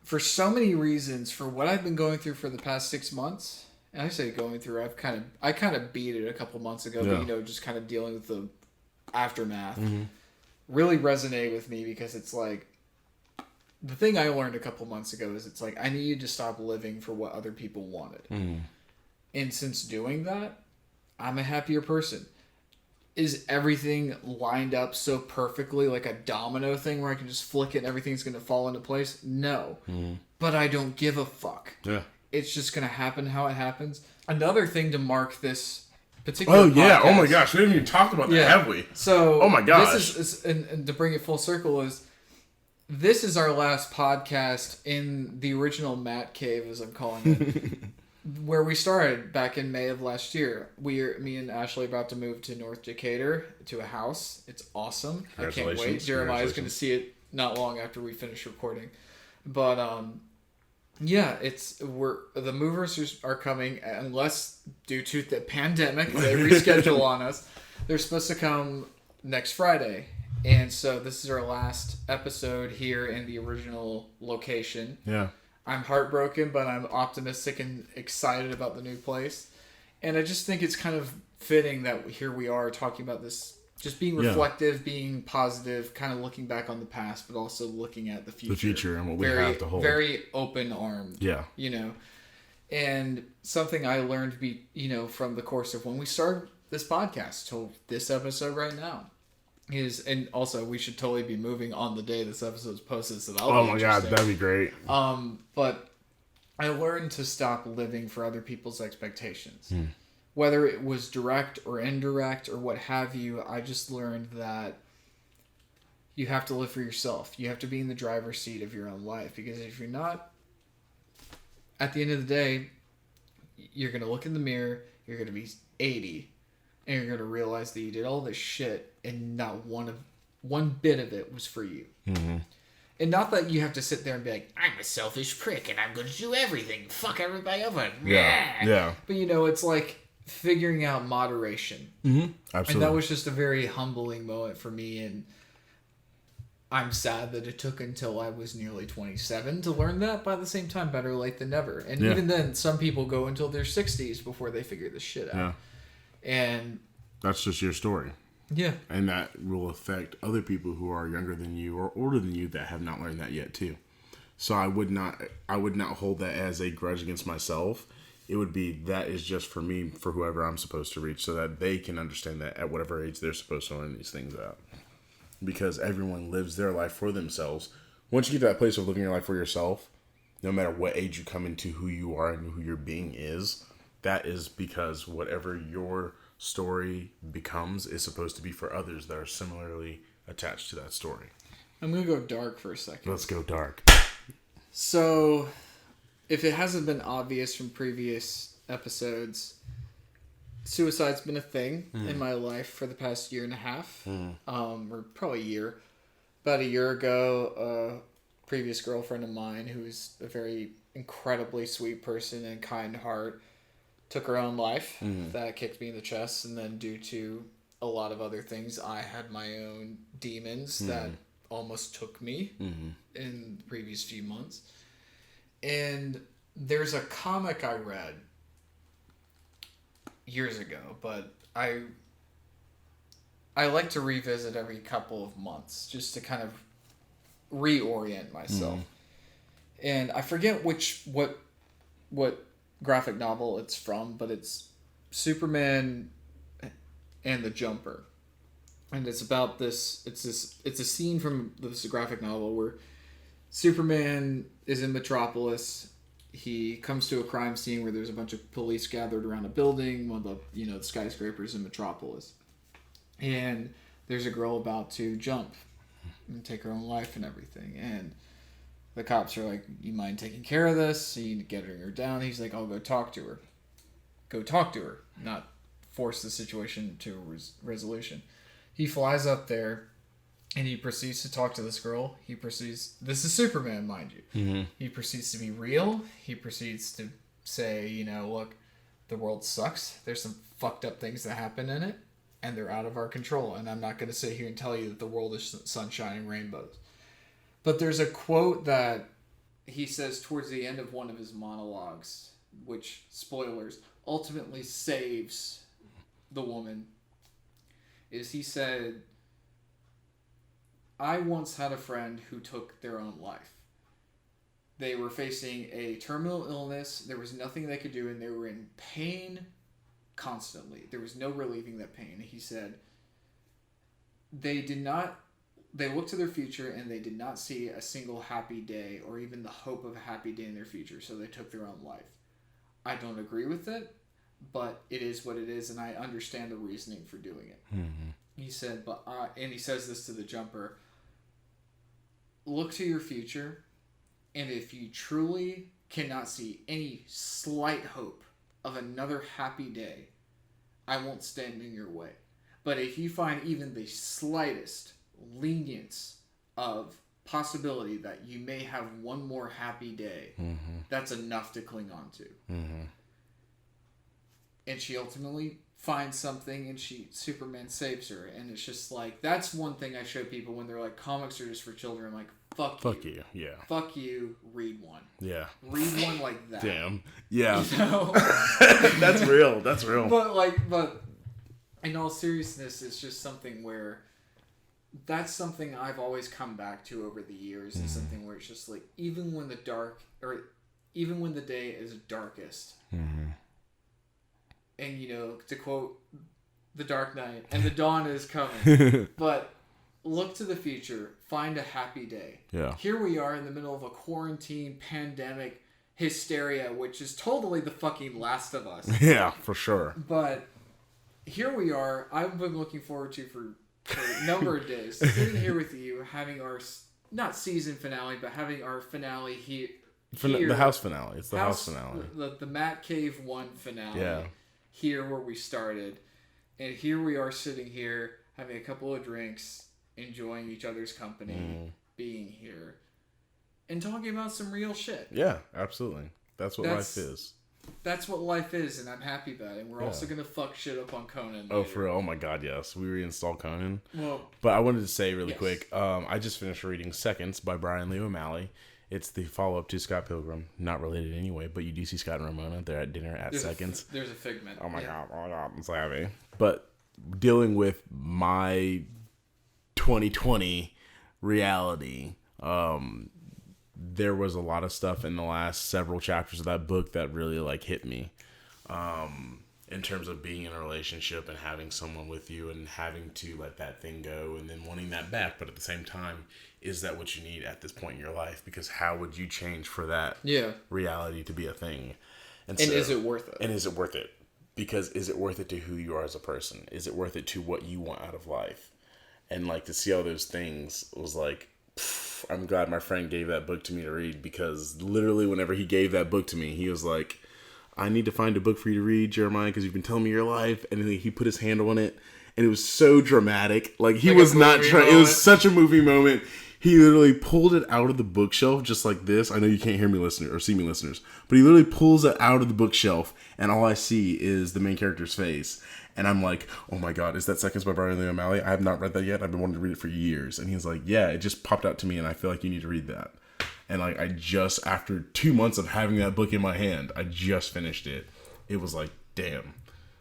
for so many reasons, for what I've been going through for the past 6 months, and I say going through, I kind of beat it a couple months ago, but just kind of dealing with the aftermath, really resonated with me, because it's like, the thing I learned a couple months ago is it's like, I needed to stop living for what other people wanted. And since doing that, I'm a happier person. Is everything lined up so perfectly, like a domino thing where I can just flick it and everything's going to fall into place? No. But I don't give a fuck. Yeah. It's just going to happen how it happens. Another thing to mark this particular podcast, oh my gosh, we haven't even talked about that, have we? So, oh my gosh. This is and to bring it full circle, this is our last podcast in the original Matt Cave, as I'm calling it. Where we started back in May of last year. Me and Ashley are about to move to North Decatur to a house. It's awesome. I can't wait. Jeremiah's going to see it not long after we finish recording. But the movers are coming, unless due to the pandemic they reschedule on us. They're supposed to come next Friday. And so this is our last episode here in the original location. Yeah. I'm heartbroken, but I'm optimistic and excited about the new place. And I just think it's kind of fitting that here we are talking about this, just being reflective, being positive, kind of looking back on the past, but also looking at the future. The future and what we have to hold. Very open-armed. Yeah. And something I learned from the course of when we started this podcast till this episode right now. And also we should totally be moving on the day this episode's posted, so that'll be god, that'd be great. But I learned to stop living for other people's expectations. Whether it was direct or indirect or what have you, I just learned that you have to live for yourself. You have to be in the driver's seat of your own life, because if you're not, at the end of the day, you're going to look in the mirror, you're going to be 80, and you're going to realize that you did all this shit and not one bit of it was for you. And not that you have to sit there and be like, I'm a selfish prick and I'm going to do everything. Fuck everybody over. Yeah. But it's like figuring out moderation. Absolutely. And that was just a very humbling moment for me. And I'm sad that it took until I was nearly 27 to learn that. By the same time, better late than never. And even then, some people go until their 60s before they figure this shit out. Yeah. And that's just your story. Yeah. And that will affect other people who are younger than you or older than you that have not learned that yet too. So I would not hold that as a grudge against myself. It would be, that is just for me, for whoever I'm supposed to reach, so that they can understand that at whatever age they're supposed to learn these things out. Because everyone lives their life for themselves. Once you get to that place of living your life for yourself, no matter what age you come into who you are and who your being is, that is because whatever your story becomes is supposed to be for others that are similarly attached to that story. I'm going to go dark for a second. Let's go dark. So, if it hasn't been obvious from previous episodes, suicide's been a thing in my life for the past year and a half. Or probably a year. About a year ago, a previous girlfriend of mine, who is a very incredibly sweet person and kind heart, took her own life. That kicked me in the chest. And then due to a lot of other things, I had my own demons that almost took me in the previous few months. And there's a comic I read years ago, but I like to revisit every couple of months just to kind of reorient myself. And I forget what graphic novel it's from, but it's Superman and the Jumper. And it's about this, it's a scene from this graphic novel where Superman is in Metropolis. He comes to a crime scene where there's a bunch of police gathered around a building, one of the, the skyscrapers in Metropolis. And there's a girl about to jump and take her own life and everything. And the cops are like, you mind taking care of this? You need to get her down. He's like, I'll go talk to her. Go talk to her. Not force the situation to a resolution. He flies up there, And he proceeds to talk to this girl. This is Superman, mind you. Mm-hmm. He proceeds to be real. He proceeds to say, look, the world sucks. There's some fucked up things that happen in it, and they're out of our control. And I'm not going to sit here and tell you that the world is sunshine and rainbows. But there's a quote that he says towards the end of one of his monologues, which, spoilers, ultimately saves the woman, is he said, I once had a friend who took their own life. They were facing a terminal illness. There was nothing they could do, and they were in pain constantly. There was no relieving that pain. He said they looked to their future, and they did not see a single happy day or even the hope of a happy day in their future, so they took their own life. I don't agree with it, but it is what it is, and I understand the reasoning for doing it. Mm-hmm. He said, and he says this to the Jumper, look to your future, and if you truly cannot see any slight hope of another happy day, I won't stand in your way. But if you find even the slightest lenience of possibility that you may have one more happy day, mm-hmm. that's enough to cling on to. Mm-hmm. And she ultimately finds something, and Superman saves her. And it's just like, that's one thing I show people when they're like, comics are just for children. I'm like, fuck you. Yeah. Fuck you, read one. Yeah. Read one like that. Damn. Yeah. That's real. But in all seriousness, it's just something where that's something I've always come back to over the years. Mm-hmm. Is something where it's just like, even when the day is darkest, mm-hmm. and to quote The Dark Knight, and the dawn is coming, but look to the future, find a happy day. Yeah. Here we are in the middle of a quarantine pandemic hysteria, which is totally the fucking Last of Us. Yeah, for sure. But here we are. I've been looking forward to for a number of days, sitting here with you, having our not season finale, but having our finale here. The house finale. It's the house finale. The Matt Cave 1 finale. Yeah. Here where we started, and here we are sitting here having a couple of drinks, enjoying each other's company, being here, and talking about some real shit. Yeah, absolutely. That's what life is. That's what life is, and I'm happy about it. And we're also gonna fuck shit up on Conan. Oh, for real? Oh my god, yes. We reinstall Conan. Well, but I wanted to say really quick. I just finished reading Seconds by Brian Lee O'Malley. It's the follow-up to Scott Pilgrim. Not related anyway, but you do see Scott and Ramona. They're at dinner at Seconds. There's a figment. Oh my god, I'm so happy. But dealing with my 2020 reality, there was a lot of stuff in the last several chapters of that book that really hit me. In terms of being in a relationship and having someone with you and having to let that thing go and then wanting that back, but at the same time, is that what you need at this point in your life? Because how would you change for that reality to be a thing? And is it worth it? And is it worth it? Because is it worth it to who you are as a person? Is it worth it to what you want out of life? And to see all those things was I'm glad my friend gave that book to me to read, because literally whenever he gave that book to me, he was like, I need to find a book for you to read, Jeremiah, because you've been telling me your life. And then he put his hand on it, and it was so dramatic. He was not trying. It was such a movie moment. He literally pulled it out of the bookshelf just like this. I know you can't hear me, listeners, or see me, listeners, but he literally pulls it out of the bookshelf, and all I see is the main character's face. And I'm like, oh my god, is that Seconds by Brian Lee O'Malley? I have not read that yet. I've been wanting to read it for years. And he's like, yeah, it just popped out to me, and I feel like you need to read that. And I just, after 2 months of having that book in my hand, I just finished it. It was damn.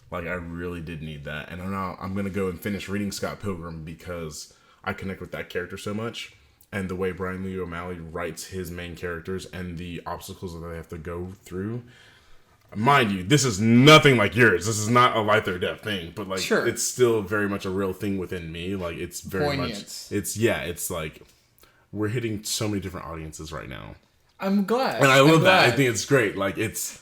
I really did need that. And I'm going to go and finish reading Scott Pilgrim because I connect with that character so much. And the way Brian Lee O'Malley writes his main characters and the obstacles that they have to go through. Mind you, this is nothing like yours. This is not a life or death thing. But sure. It's still very much a real thing within me. It's very poignant. It's we're hitting so many different audiences right now. I'm glad. And I love that. I think it's great. It's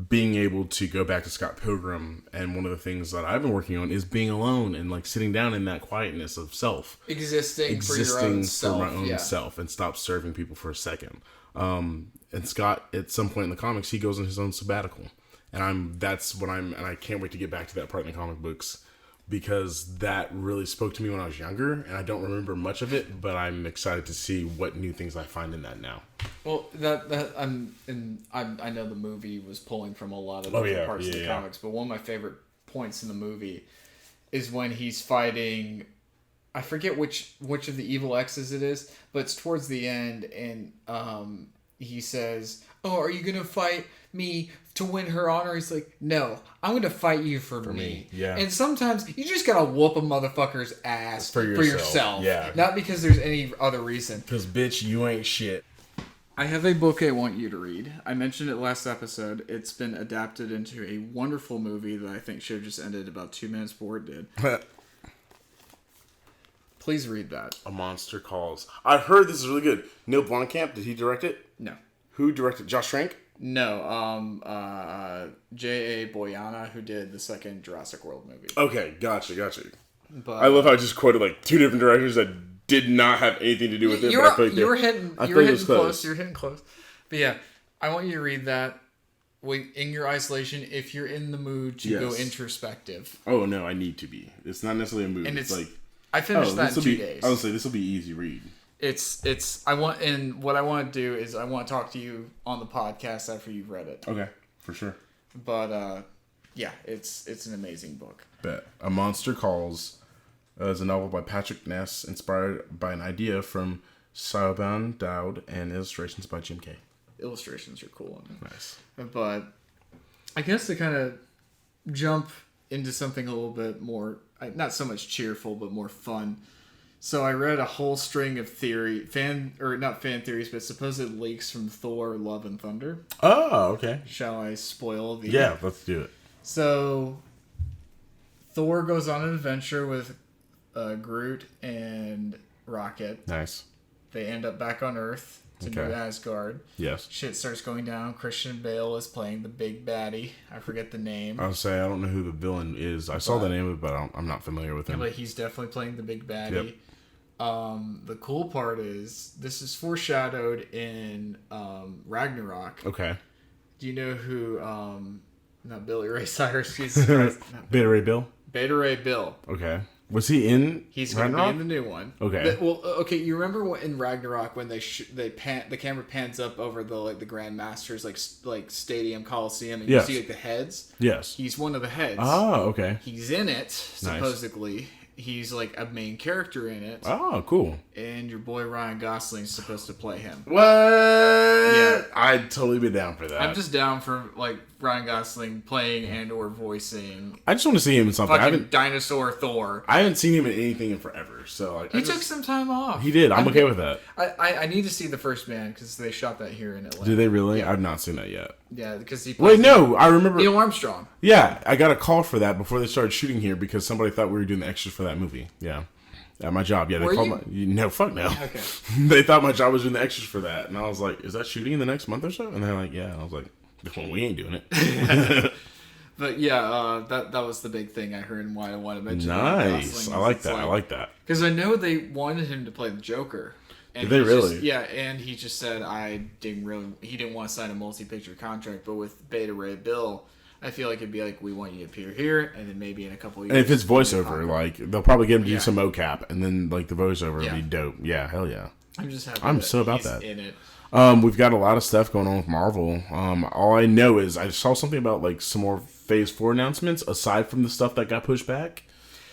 being able to go back to Scott Pilgrim, and one of the things that I've been working on is being alone and sitting down in that quietness of self. Existing for your own self. For my own self, and stop serving people for a second. And Scott, at some point in the comics, he goes on his own sabbatical. And I can't wait to get back to that part in the comic books because that really spoke to me when I was younger, and I don't remember much of it, but I'm excited to see what new things I find in that now. Well, I know the movie was pulling from a lot of different parts of the comics, but one of my favorite points in the movie is when he's fighting. I forget which of the evil X's it is, but it's towards the end, and he says, "Oh, are you gonna fight me to win her honor?" He's like, "No, I'm gonna fight you for me." Yeah. And sometimes you just gotta whoop a motherfucker's ass for yourself. Yeah. Not because there's any other reason. Because, bitch, you ain't shit. I have a book I want you to read. I mentioned it last episode. It's been adapted into a wonderful movie that I think should have just ended about 2 minutes before it did. Please read that. A Monster Calls. I've heard this is really good. Neil Blomkamp, did he direct it? No. Who directed? Josh Trank? No. J.A. Boyana, who did the second Jurassic World movie. Okay, gotcha. But, I love how I just quoted like 2 different directors that did not have anything to do with it. You were hitting close. You're hitting close. But yeah, I want you to read that in your isolation if you're in the mood to go introspective. Oh, no, I need to be. It's not necessarily a mood. And it's like... I finished that in 2 days. I would say this will be easy read. What I want to do is I want to talk to you on the podcast after you've read it. Okay, for sure. But yeah, it's an amazing book. Bet. A Monster Calls is a novel by Patrick Ness, inspired by an idea from Siobhan Dowd, and illustrations by Jim Kay. Illustrations are cool. Nice. But I guess to kind of jump into something a little bit more, not so much cheerful, but more fun. So I read a whole string of not fan theories, but supposed leaks from Thor, Love and Thunder. Oh, okay. Shall I spoil the... Yeah, let's do it. So Thor goes on an adventure with Groot and Rocket. Nice. They end up back on Earth to New Asgard. Yes. Shit starts going down. Christian Bale is playing the big baddie. I forget the name. I'll say I don't know who the villain is. I saw the name of it, but I'm not familiar with him. But he's definitely playing the big baddie. Yep. The cool part is this is foreshadowed in Ragnarok. Okay. Do you know who? Not Billy Ray Cyrus. Jesus Christ. Beta Ray Bill. Beta Ray Bill. Okay. Was he in? He's going to be in the new one. Okay. Okay. You remember in Ragnarok when the camera pans up over the Grand Master's like stadium Coliseum and you see like the heads. Yes. He's one of the heads. Oh, okay. He's in it supposedly. Nice. He's like a main character in it. Oh, cool. And your boy Ryan Gosling's supposed to play him. What? Yeah. I'd totally be down for that. I'm just down for like Ryan Gosling playing and or voicing. I just want to see him in something. Fucking dinosaur Thor. I haven't seen him in anything in forever. So like, he took some time off. He did. I'm okay with that. I need to see The First Man because they shot that here in Atlanta. Did they really? Yeah. I've not seen that yet. Yeah, because he. Wait, no, I remember. Neil Armstrong. Yeah, I got a call for that before they started shooting here because somebody thought we were doing the extras for that movie. Yeah. At my job, yeah, they called me. No, fuck no. Okay. They thought my job was doing the extras for that, and I was like, "Is that shooting in the next month or so?" And they're like, "Yeah." And I was like, "Well, we ain't doing it." But yeah, that was the big thing I heard and why I want to mention. Nice, I like that. I like that because I know they wanted him to play the Joker. And did they really? And he just said he didn't want to sign a multi-picture contract, but with Beta Ray Bill. I feel like it'd be like, we want you to appear here, and then maybe in a couple of years. And if it's voiceover, like, they'll probably get him to do some mocap, and then, like, the voiceover would be dope. Yeah, hell yeah. I'm just happy I'm so about that. In it. We've got a lot of stuff going on with Marvel. All I know is I saw something about, like, some more Phase 4 announcements, aside from the stuff that got pushed back.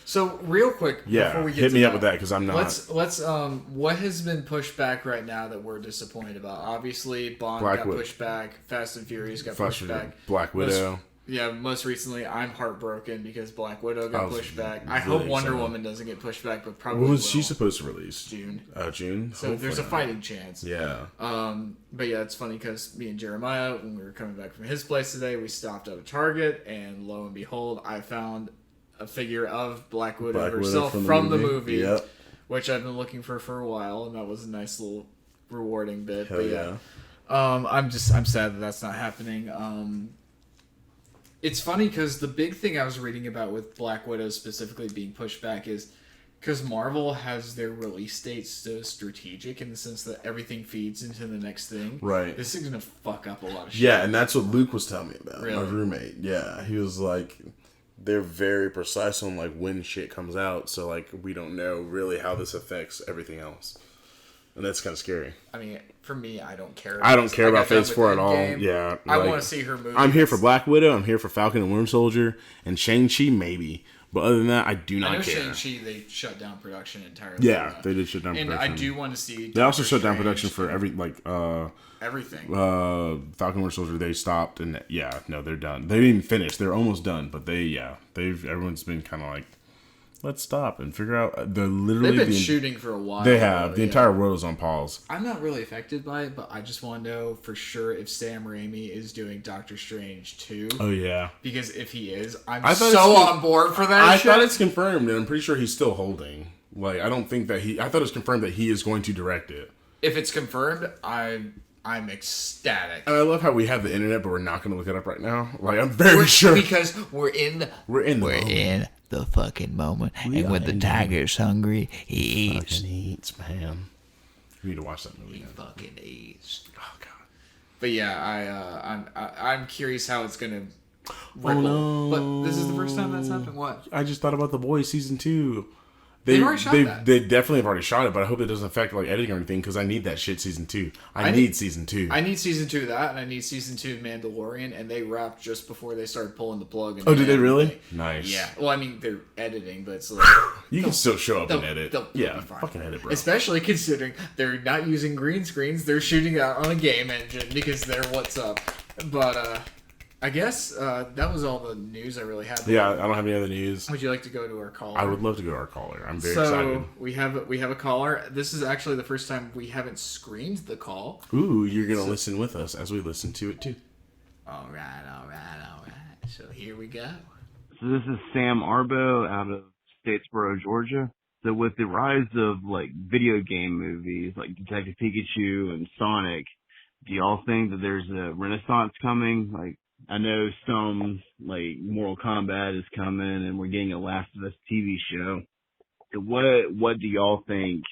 So, real quick, before we get hit to me up with that, because I'm not... Let's what has been pushed back right now that we're disappointed about? Obviously, Bond got pushed back, Fast and Furious got pushed back. Black Widow. Most recently, I'm heartbroken because Black Widow got pushed back. I hope Wonder Woman doesn't get pushed back, but probably when was she supposed to release? June. Oh, June? So hopefully there's a fighting chance. Yeah. But yeah, it's funny because me and Jeremiah, when we were coming back from his place today, we stopped at a Target, and lo and behold, I found a figure of Black Widow herself from the movie, which I've been looking for a while, and that was a nice little rewarding bit. Hell but yeah. I'm sad that that's not happening. It's funny because the big thing I was reading about with Black Widow specifically being pushed back is because Marvel has their release dates so strategic in the sense that everything feeds into the next thing. Right. This is going to fuck up a lot of shit. Yeah, and that's what Luke was telling me about. Really? My roommate. Yeah, he was like, they're very precise on like when shit comes out, so like we don't know really how this affects everything else, and that's kind of scary. I mean, for me, I don't care. I don't care about Phase 4 at all. Endgame. Yeah, I like, want to see her movie. I'm here for Black Widow. I'm here for Falcon and Winter Soldier and Shang-Chi maybe, but other than that, I do not care. Shang-Chi, they shut down production entirely. Yeah, they did shut down production. And I do want to see. They also shut down production for everything. Falcon Winter Soldier, they stopped, and they're done. They didn't even finish. They're almost done, but everyone's been kind of like, let's stop and figure out. They've been shooting for a while. They have. The entire world is on pause. I'm not really affected by it, but I just want to know for sure if Sam Raimi is doing Doctor Strange 2. Oh yeah. Because if he is, I'm so on board for that. I thought it's confirmed, and I'm pretty sure he's still holding. Like, I don't think that I thought it was confirmed that he is going to direct it. If it's confirmed, I'm ecstatic. And I love how we have the internet, but we're not going to look it up right now. Like, I'm very sure. Because we're in the fucking moment. And when the tiger's hungry, he eats. Fucking eats, man. We need to watch that movie. He fucking eats. Oh, God. But yeah, I'm curious how it's going to ripple. Oh, no. But this is the first time that's happened? What? I just thought about The Boys Season 2. They've already shot that. They definitely have already shot it, but I hope it doesn't affect like editing or anything because I need that shit Season 2. I need Season 2. I need Season 2 of that, and I need Season 2 of Mandalorian, and they wrapped just before they started pulling the plug. Oh, did they really? Nice. Yeah. Well, I mean, they're editing, but it's like... You can still show up and edit. They'll be fine. Fucking edit, bro. Especially considering they're not using green screens. They're shooting out on a game engine because they're what's up. But, I guess that was all the news I really had. Yeah, I don't have any other news. Would you like to go to our caller? I would love to go to our caller. I'm very excited. So we have a caller. This is actually the first time we haven't screened the call. Ooh, you're gonna listen with us as we listen to it too. All right. So here we go. So this is Sam Arbo out of Statesboro, Georgia. So with the rise of like video game movies like Detective Pikachu and Sonic, do y'all think that there's a renaissance coming? Like, I know some, like, Mortal Kombat is coming, and we're getting a Last of Us TV show. What do y'all think,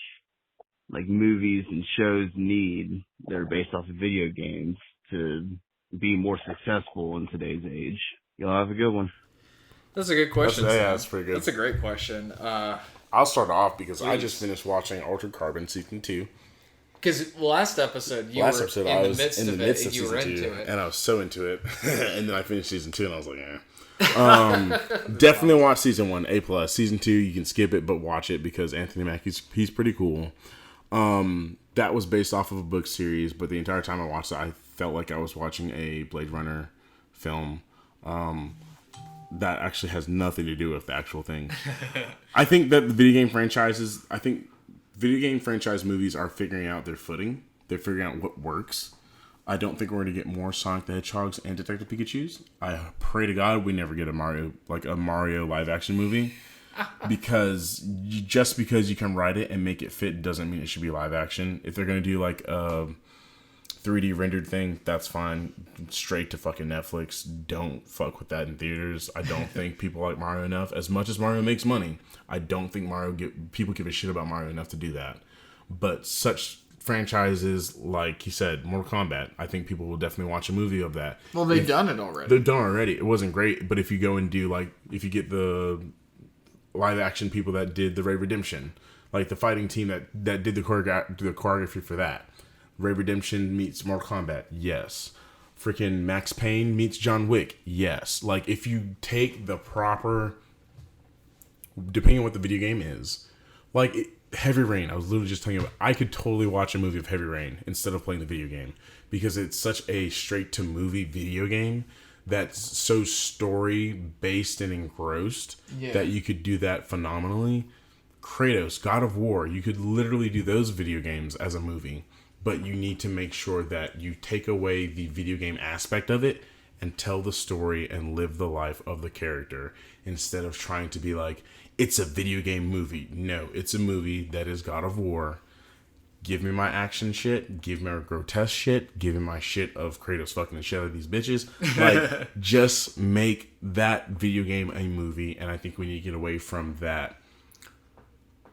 like, movies and shows need that are based off of video games to be more successful in today's age? Y'all have a good one. That's a good question. That's pretty good. That's a great question. I'll start off because I just finished watching Altered Carbon Season 2. Because last episode, I was in the midst of Season 2, and I was so into it. And then I finished Season 2, and I was like, definitely watch Season 1, A+. Season 2, you can skip it, but watch it because Anthony Mackie's he's pretty cool. That was based off of a book series, but the entire time I watched it, I felt like I was watching a Blade Runner film. That actually has nothing to do with the actual thing. I think that the video game franchise movies are figuring out their footing. They're figuring out what works. I don't think we're going to get more Sonic the Hedgehogs and Detective Pikachus. I pray to God we never get a Mario live action movie. Because just because you can write it and make it fit doesn't mean it should be live action. If they're going to do like a 3D rendered thing, that's fine. Straight to fucking Netflix. Don't fuck with that in theaters. I don't think people like Mario enough. As much as Mario makes money, I don't think people give a shit about Mario enough to do that. But such franchises like he said, Mortal Kombat, I think people will definitely watch a movie of that. Well, they've done it already. They've done it already. It wasn't great, but if you go and do if you get the live action people that did the Ray Redemption, like the fighting team that did the choreography for that. Ray Redemption meets Mortal Kombat, yes. Freaking Max Payne meets John Wick, yes. Like, if you take the proper, depending on what the video game is, like Heavy Rain, I was literally just telling you, I could totally watch a movie of Heavy Rain instead of playing the video game because it's such a straight-to-movie video game that's so story-based and engrossed that you could do that phenomenally. Kratos, God of War, you could literally do those video games as a movie. But you need to make sure that you take away the video game aspect of it and tell the story and live the life of the character instead of trying to be like, it's a video game movie. No, it's a movie that is God of War. Give me my action shit. Give me my grotesque shit. Give me my shit of Kratos fucking the shit out of these bitches. Like, just make that video game a movie. And I think we need to get away from that.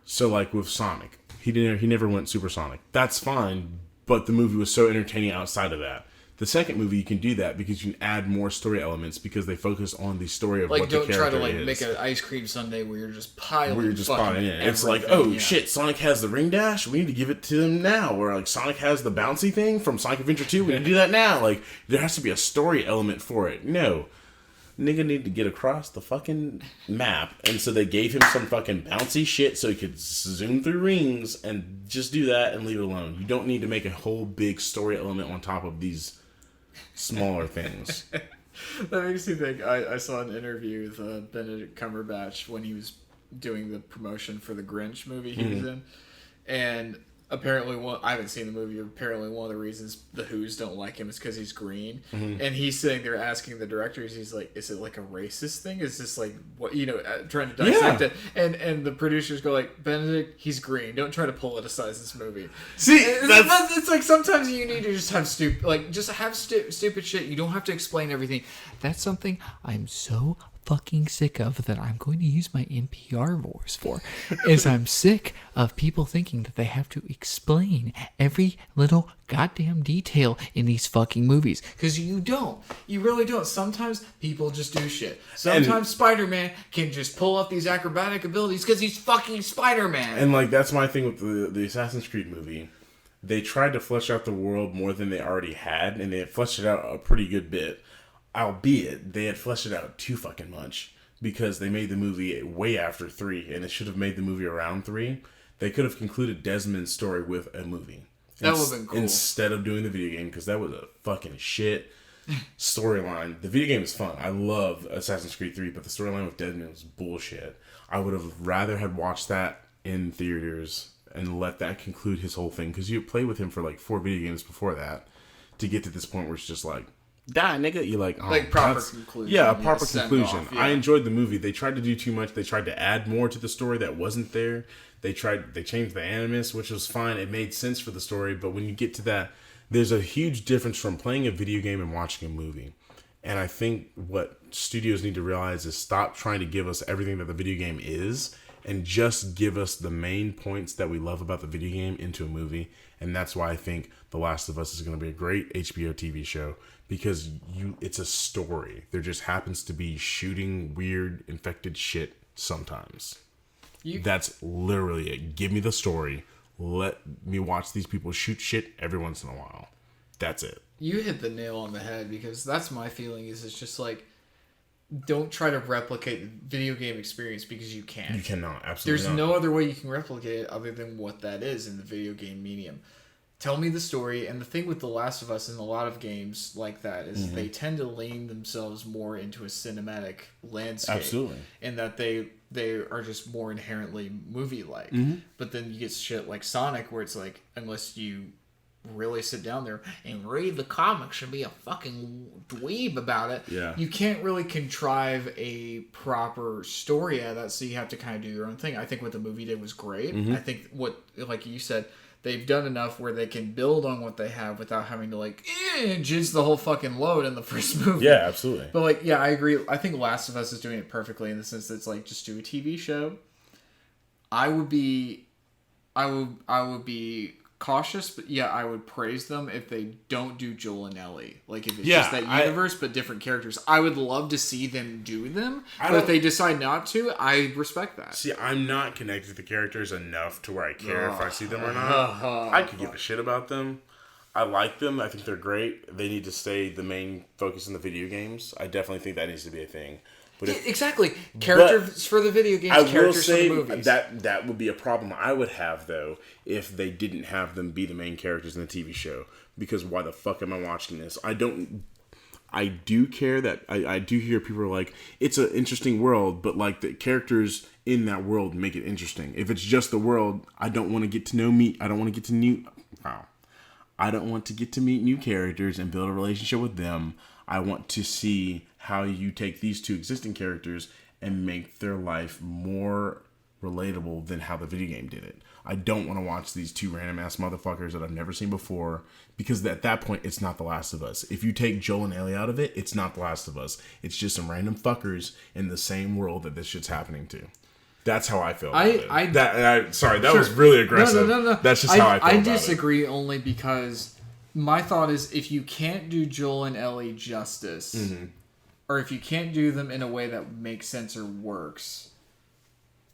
So, like with Sonic. He never went supersonic. That's fine, but the movie was so entertaining outside of that. The second movie, you can do that because you can add more story elements because they focus on the story of like, what the character is. Like, don't try to, like, make an ice cream sundae where you're just piling in. It's like, oh, shit, Sonic has the ring dash? We need to give it to him now. Or, like, Sonic has the bouncy thing from Sonic Adventure 2? We need to do that now. Like, there has to be a story element for it. No. Nigga need to get across the fucking map. And so they gave him some fucking bouncy shit so he could zoom through rings and just do that and leave it alone. You don't need to make a whole big story element on top of these smaller things. That makes me think. I saw an interview with Benedict Cumberbatch when he was doing the promotion for the Grinch movie he was in, and apparently I haven't seen the movie. Apparently, one of the reasons the Who's don't like him is because he's green, and he's sitting there asking the directors. He's like, "Is it like a racist thing? Is this like what trying to dissect it?" And the producers go like, "Benedict, he's green. Don't try to politicize this movie." See, it's like sometimes you need to just have stupid shit. You don't have to explain everything. That's something I'm so fucking sick of that I'm going to use my NPR voice for is I'm sick of people thinking that they have to explain every little goddamn detail in these fucking movies, because you really don't. Sometimes people just do shit. Sometimes Spider-Man can just pull off these acrobatic abilities because he's fucking Spider-Man. And like that's my thing with the Assassin's Creed movie. They tried to flesh out the world more than they already had, and they had fleshed it out a pretty good bit. Albeit, they had fleshed it out too fucking much because they made the movie way after 3, and they should have made the movie around 3. They could have concluded Desmond's story with a movie. That would have been cool. Instead of doing the video game, because that was a fucking shit storyline. The video game is fun. I love Assassin's Creed 3, but the storyline with Desmond was bullshit. I would have rather had watched that in theaters and let that conclude his whole thing, because you played with him for like 4 video games before that to get to this point where it's just like, die, nigga. You're like, oh, like proper conclusion. Yeah, a proper conclusion. Off, yeah. I enjoyed the movie. They tried to do too much. They tried to add more to the story that wasn't there. They changed the animus, which was fine. It made sense for the story. But when you get to that, there's a huge difference from playing a video game and watching a movie. And I think what studios need to realize is stop trying to give us everything that the video game is and just give us the main points that we love about the video game into a movie. And that's why I think The Last of Us is going to be a great HBO TV show, because it's a story. There just happens to be shooting weird infected shit sometimes. That's literally it. Give me the story. Let me watch these people shoot shit every once in a while. That's it. You hit the nail on the head, because that's my feeling. Is it's just like, don't try to replicate the video game experience, because you can't. You cannot. Absolutely There's not. no other way you can replicate it other than what that is in the video game medium. Tell me the story. And the thing with The Last of Us and a lot of games like that is they tend to lean themselves more into a cinematic landscape. Absolutely. And that they are just more inherently movie-like. But then you get shit like Sonic, where it's like, unless you really sit down there and read the comics and be a fucking dweeb about it, you can't really contrive a proper story out of that, so you have to kind of do your own thing. I think what the movie did was great. I think what, like you said, they've done enough where they can build on what they have without having to like jizz the whole fucking load in the first movie. Yeah, absolutely. But like, yeah, I agree. I think Last of Us is doing it perfectly in the sense that it's like, just do a TV show. I would be cautious, but yeah, I would praise them if they don't do Joel and Ellie. Like, if it's just that universe, but different characters. I would love to see them do them, but if they decide not to, I respect that. See, I'm not connected to the characters enough to where I care if I see them or not. I could give a shit about them. I like them. I think they're great. They need to stay the main focus in the video games. I definitely think that needs to be a thing. But exactly. Characters for the video games, characters for the movies. That would be a problem I would have, though, if they didn't have them be the main characters in the TV show. Because why the fuck am I watching this? I do care that... I do hear people are like, it's an interesting world, but like the characters in that world make it interesting. If it's just the world, I don't want to get to know me. I don't want to get to meet new characters and build a relationship with them. I want to see how you take these two existing characters and make their life more relatable than how the video game did it. I don't want to watch these two random ass motherfuckers that I've never seen before, because at that point, it's not The Last of Us. If you take Joel and Ellie out of it, it's not The Last of Us. It's just some random fuckers in the same world that this shit's happening to. That's how I feel about it. Sorry, that was really aggressive. No. That's just how I feel about it. I disagree only because my thought is, if you can't do Joel and Ellie justice, or if you can't do them in a way that makes sense or works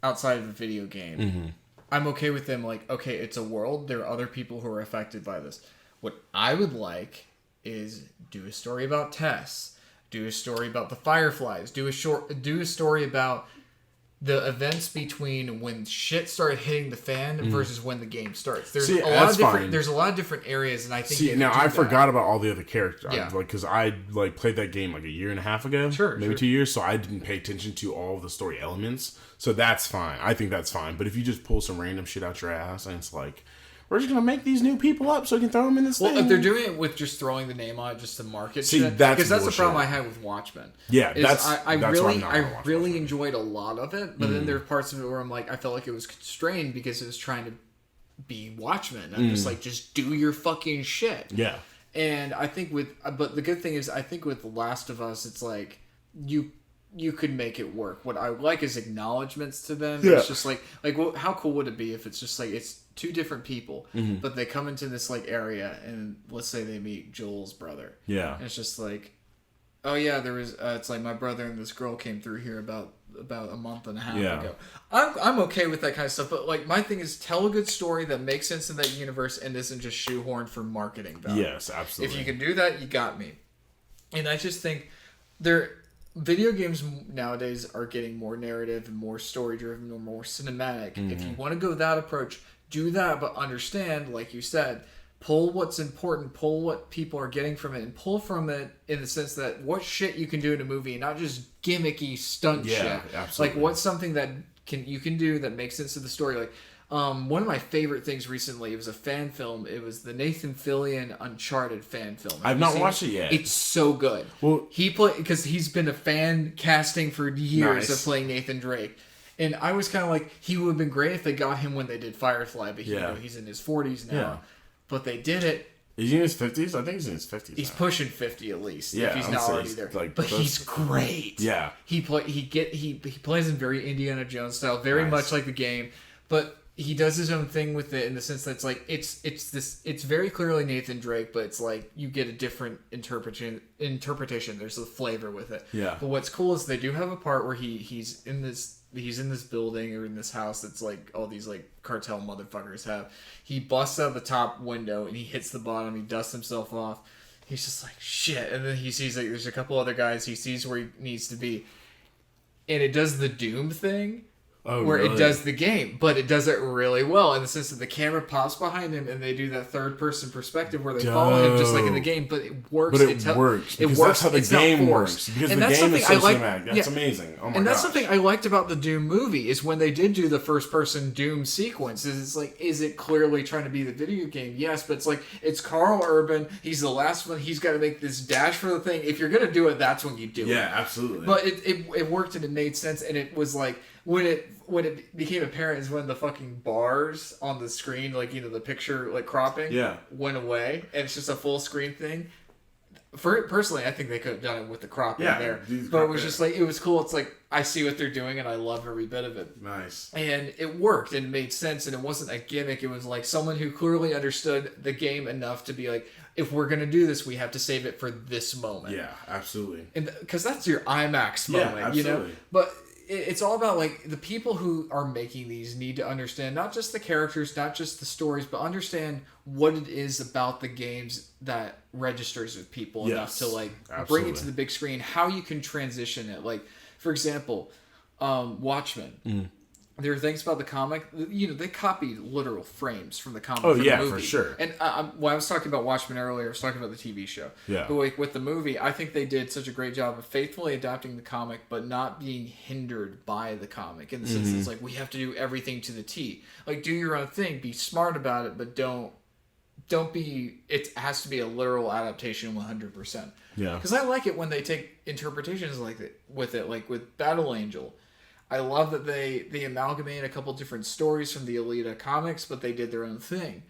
outside of the video game, I'm okay with them. Like, okay, it's a world. There are other people who are affected by this. What I would like is do a story about Tess, do a story about the Fireflies, do a story about the events between when shit started hitting the fan versus when the game starts. There's a lot of different. There's a lot of different areas, and I think I forgot about all the other characters. Yeah. Because I played that game like a year and a half ago, maybe 2 years. So I didn't pay attention to all of the story elements. So that's fine. I think that's fine. But if you just pull some random shit out your ass and it's like, we're just gonna make these new people up so we can throw them in this thing. Well, if they're doing it with just throwing the name on it just to market shit, that's because that's bullshit. the problem I had with Watchmen. Yeah, I really Watchmen. enjoyed a lot of it, but then there are parts of it where I'm like, I felt like it was constrained because it was trying to be Watchmen. I'm just like, just do your fucking shit. Yeah. And I think but the good thing is, I think with The Last of Us, it's like you could make it work. What I like is acknowledgments to them. Yeah. It's just like how cool would it be if it's just like it's two different people, but they come into this like area, and let's say they meet Joel's brother. Yeah. And it's just like, oh yeah, there was. It's like my brother and this girl came through here about a month and a half ago. I'm okay with that kind of stuff, but like my thing is, tell a good story that makes sense in that universe and isn't just shoehorned for marketing value. Yes, absolutely. If you can do that, you got me. And I just think video games nowadays are getting more narrative and more story driven or more cinematic. If you want to go that approach, do that, but understand, like you said, pull what's important, pull what people are getting from it, and pull from it in the sense that what shit you can do in a movie, and not just gimmicky stunt shit. Absolutely. Like what's something that you can do that makes sense to the story. Like one of my favorite things recently, it was a fan film. It was the Nathan Fillion Uncharted fan film. I've not watched it yet. It's so good. Well, because he's been a fan casting for years of playing Nathan Drake. And I was kind of like, he would have been great if they got him when they did Firefly, but he's in his 40s now. Yeah. But they did it. Is he in his 50s? I think he's in his 50s. He's pushing 50 at least. Yeah, if he's not already there. But he's great. Yeah. He plays in very Indiana Jones style, very much like the game, but he does his own thing with it in the sense that it's like it's very clearly Nathan Drake, but it's like you get a different interpretation. There's a flavor with it. Yeah. But what's cool is they do have a part where he's in this building or in this house that's like all these like cartel motherfuckers have. He busts out the top window and he hits the bottom. He dusts himself off. He's just like, shit. And then he sees like there's a couple other guys. He sees where he needs to be. And it does the Doom thing. Where it does the game, but it does it really well in the sense that the camera pops behind him and they do that third person perspective where they follow him just like in the game, but it works. But it works. It works. That's how the game works. Because the game is so cinematic. That's amazing. Oh my and that's something I liked about the Doom movie is when they did do the first person Doom sequence. It's like, is it clearly trying to be the video game? Yes, but it's like, it's Carl Urban. He's the last one. He's got to make this dash for the thing. If you're going to do it, that's when you do it. Yeah, absolutely. But it worked and it made sense, and it was like, when it became apparent is when the fucking bars on the screen, like, you know, the picture like cropping went away, and it's just a full screen thing. Personally, I think they could have done it with the cropping there, but it was just like, it was cool. It's like, I see what they're doing and I love every bit of it. Nice. And it worked and made sense, and it wasn't a gimmick. It was like someone who clearly understood the game enough to be like, if we're gonna do this, we have to save it for this moment. Yeah, absolutely. And because that's your IMAX moment, you know. But it's all about like the people who are making these need to understand not just the characters, not just the stories, but understand what it is about the games that registers with people enough to like bring it to the big screen. How you can transition it, like for example, Watchmen. There are things about the comic, you know, they copied literal frames from the comic. Oh, yeah, the movie. For sure. And when I was talking about Watchmen earlier, I was talking about the TV show. Yeah. But like with the movie, I think they did such a great job of faithfully adapting the comic, but not being hindered by the comic. In the sense it's like, we have to do everything to the T. Like, do your own thing, be smart about it, but don't be, it has to be a literal adaptation 100%. Yeah. Because I like it when they take interpretations like that with it, like with Battle Angel. I love that they amalgamate a couple different stories from the Alita comics, but they did their own thing.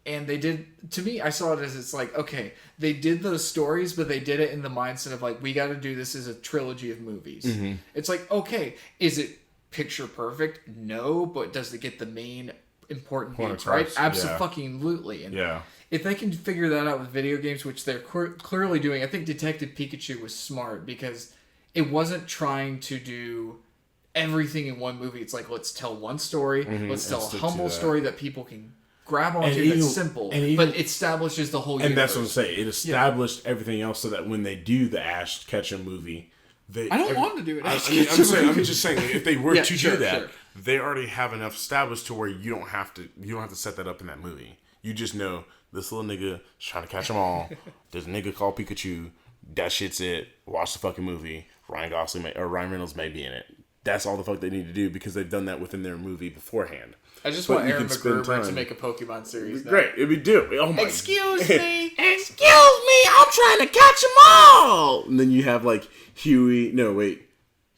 And they did, to me, I saw it as it's like, okay, they did those stories, but they did it in the mindset of like, we got to do this as a trilogy of movies. It's like, okay, is it picture perfect? No, but does it get the main important Point beats, right? across, yeah. Absolutely. And Yeah. if they can figure that out with video games, which they're clearly doing, I think Detective Pikachu was smart because it wasn't trying to do everything in one movie. It's like, let's tell one story, let's tell a humble story that people can grab onto, that's simple, but it establishes the whole universe. And that's what I'm saying. It established everything else so that when they do the Ash Ketchum movie, I don't want to do it. I'm just saying, if they were to do that, they already have enough established to where you don't have to set that up in that movie. You just know this little nigga is trying to catch them all. There's a nigga called Pikachu. That shit's it. Watch the fucking movie. Ryan Reynolds may be in it. That's all the fuck they need to do because they've done that within their movie beforehand. I just want Aaron McGruber to make a Pokemon series now. Great. It'd be dope. Oh my. Excuse me. Excuse me. I'm trying to catch them all. And then you have like Huey. No, wait.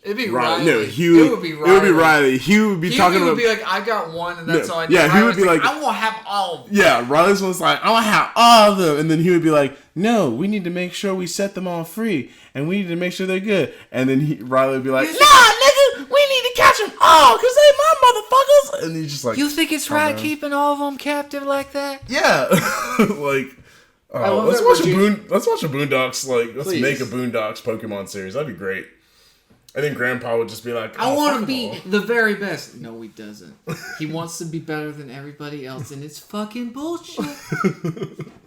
It'd be Riley. No, Huey. It would be Riley. Huey would be talking about. Huey would be like, I got one, and that's all I need. Yeah, Huey would be like, I want to have all of them. Yeah, Riley's was like, I want to have all of them. And then he would be like, no, we need to make sure we set them all free. And we need to make sure they're good. And then Riley would be like, nah, nigga, we need to catch them all because they my motherfuckers. And he's just like, you think it's right keeping all of them captive like that? Yeah. Like, let's watch a Boondocks, let's make a Boondocks Pokemon series. That'd be great. I think Grandpa would just be like, I want to be the very best. No, he doesn't. He wants to be better than everybody else, and it's fucking bullshit.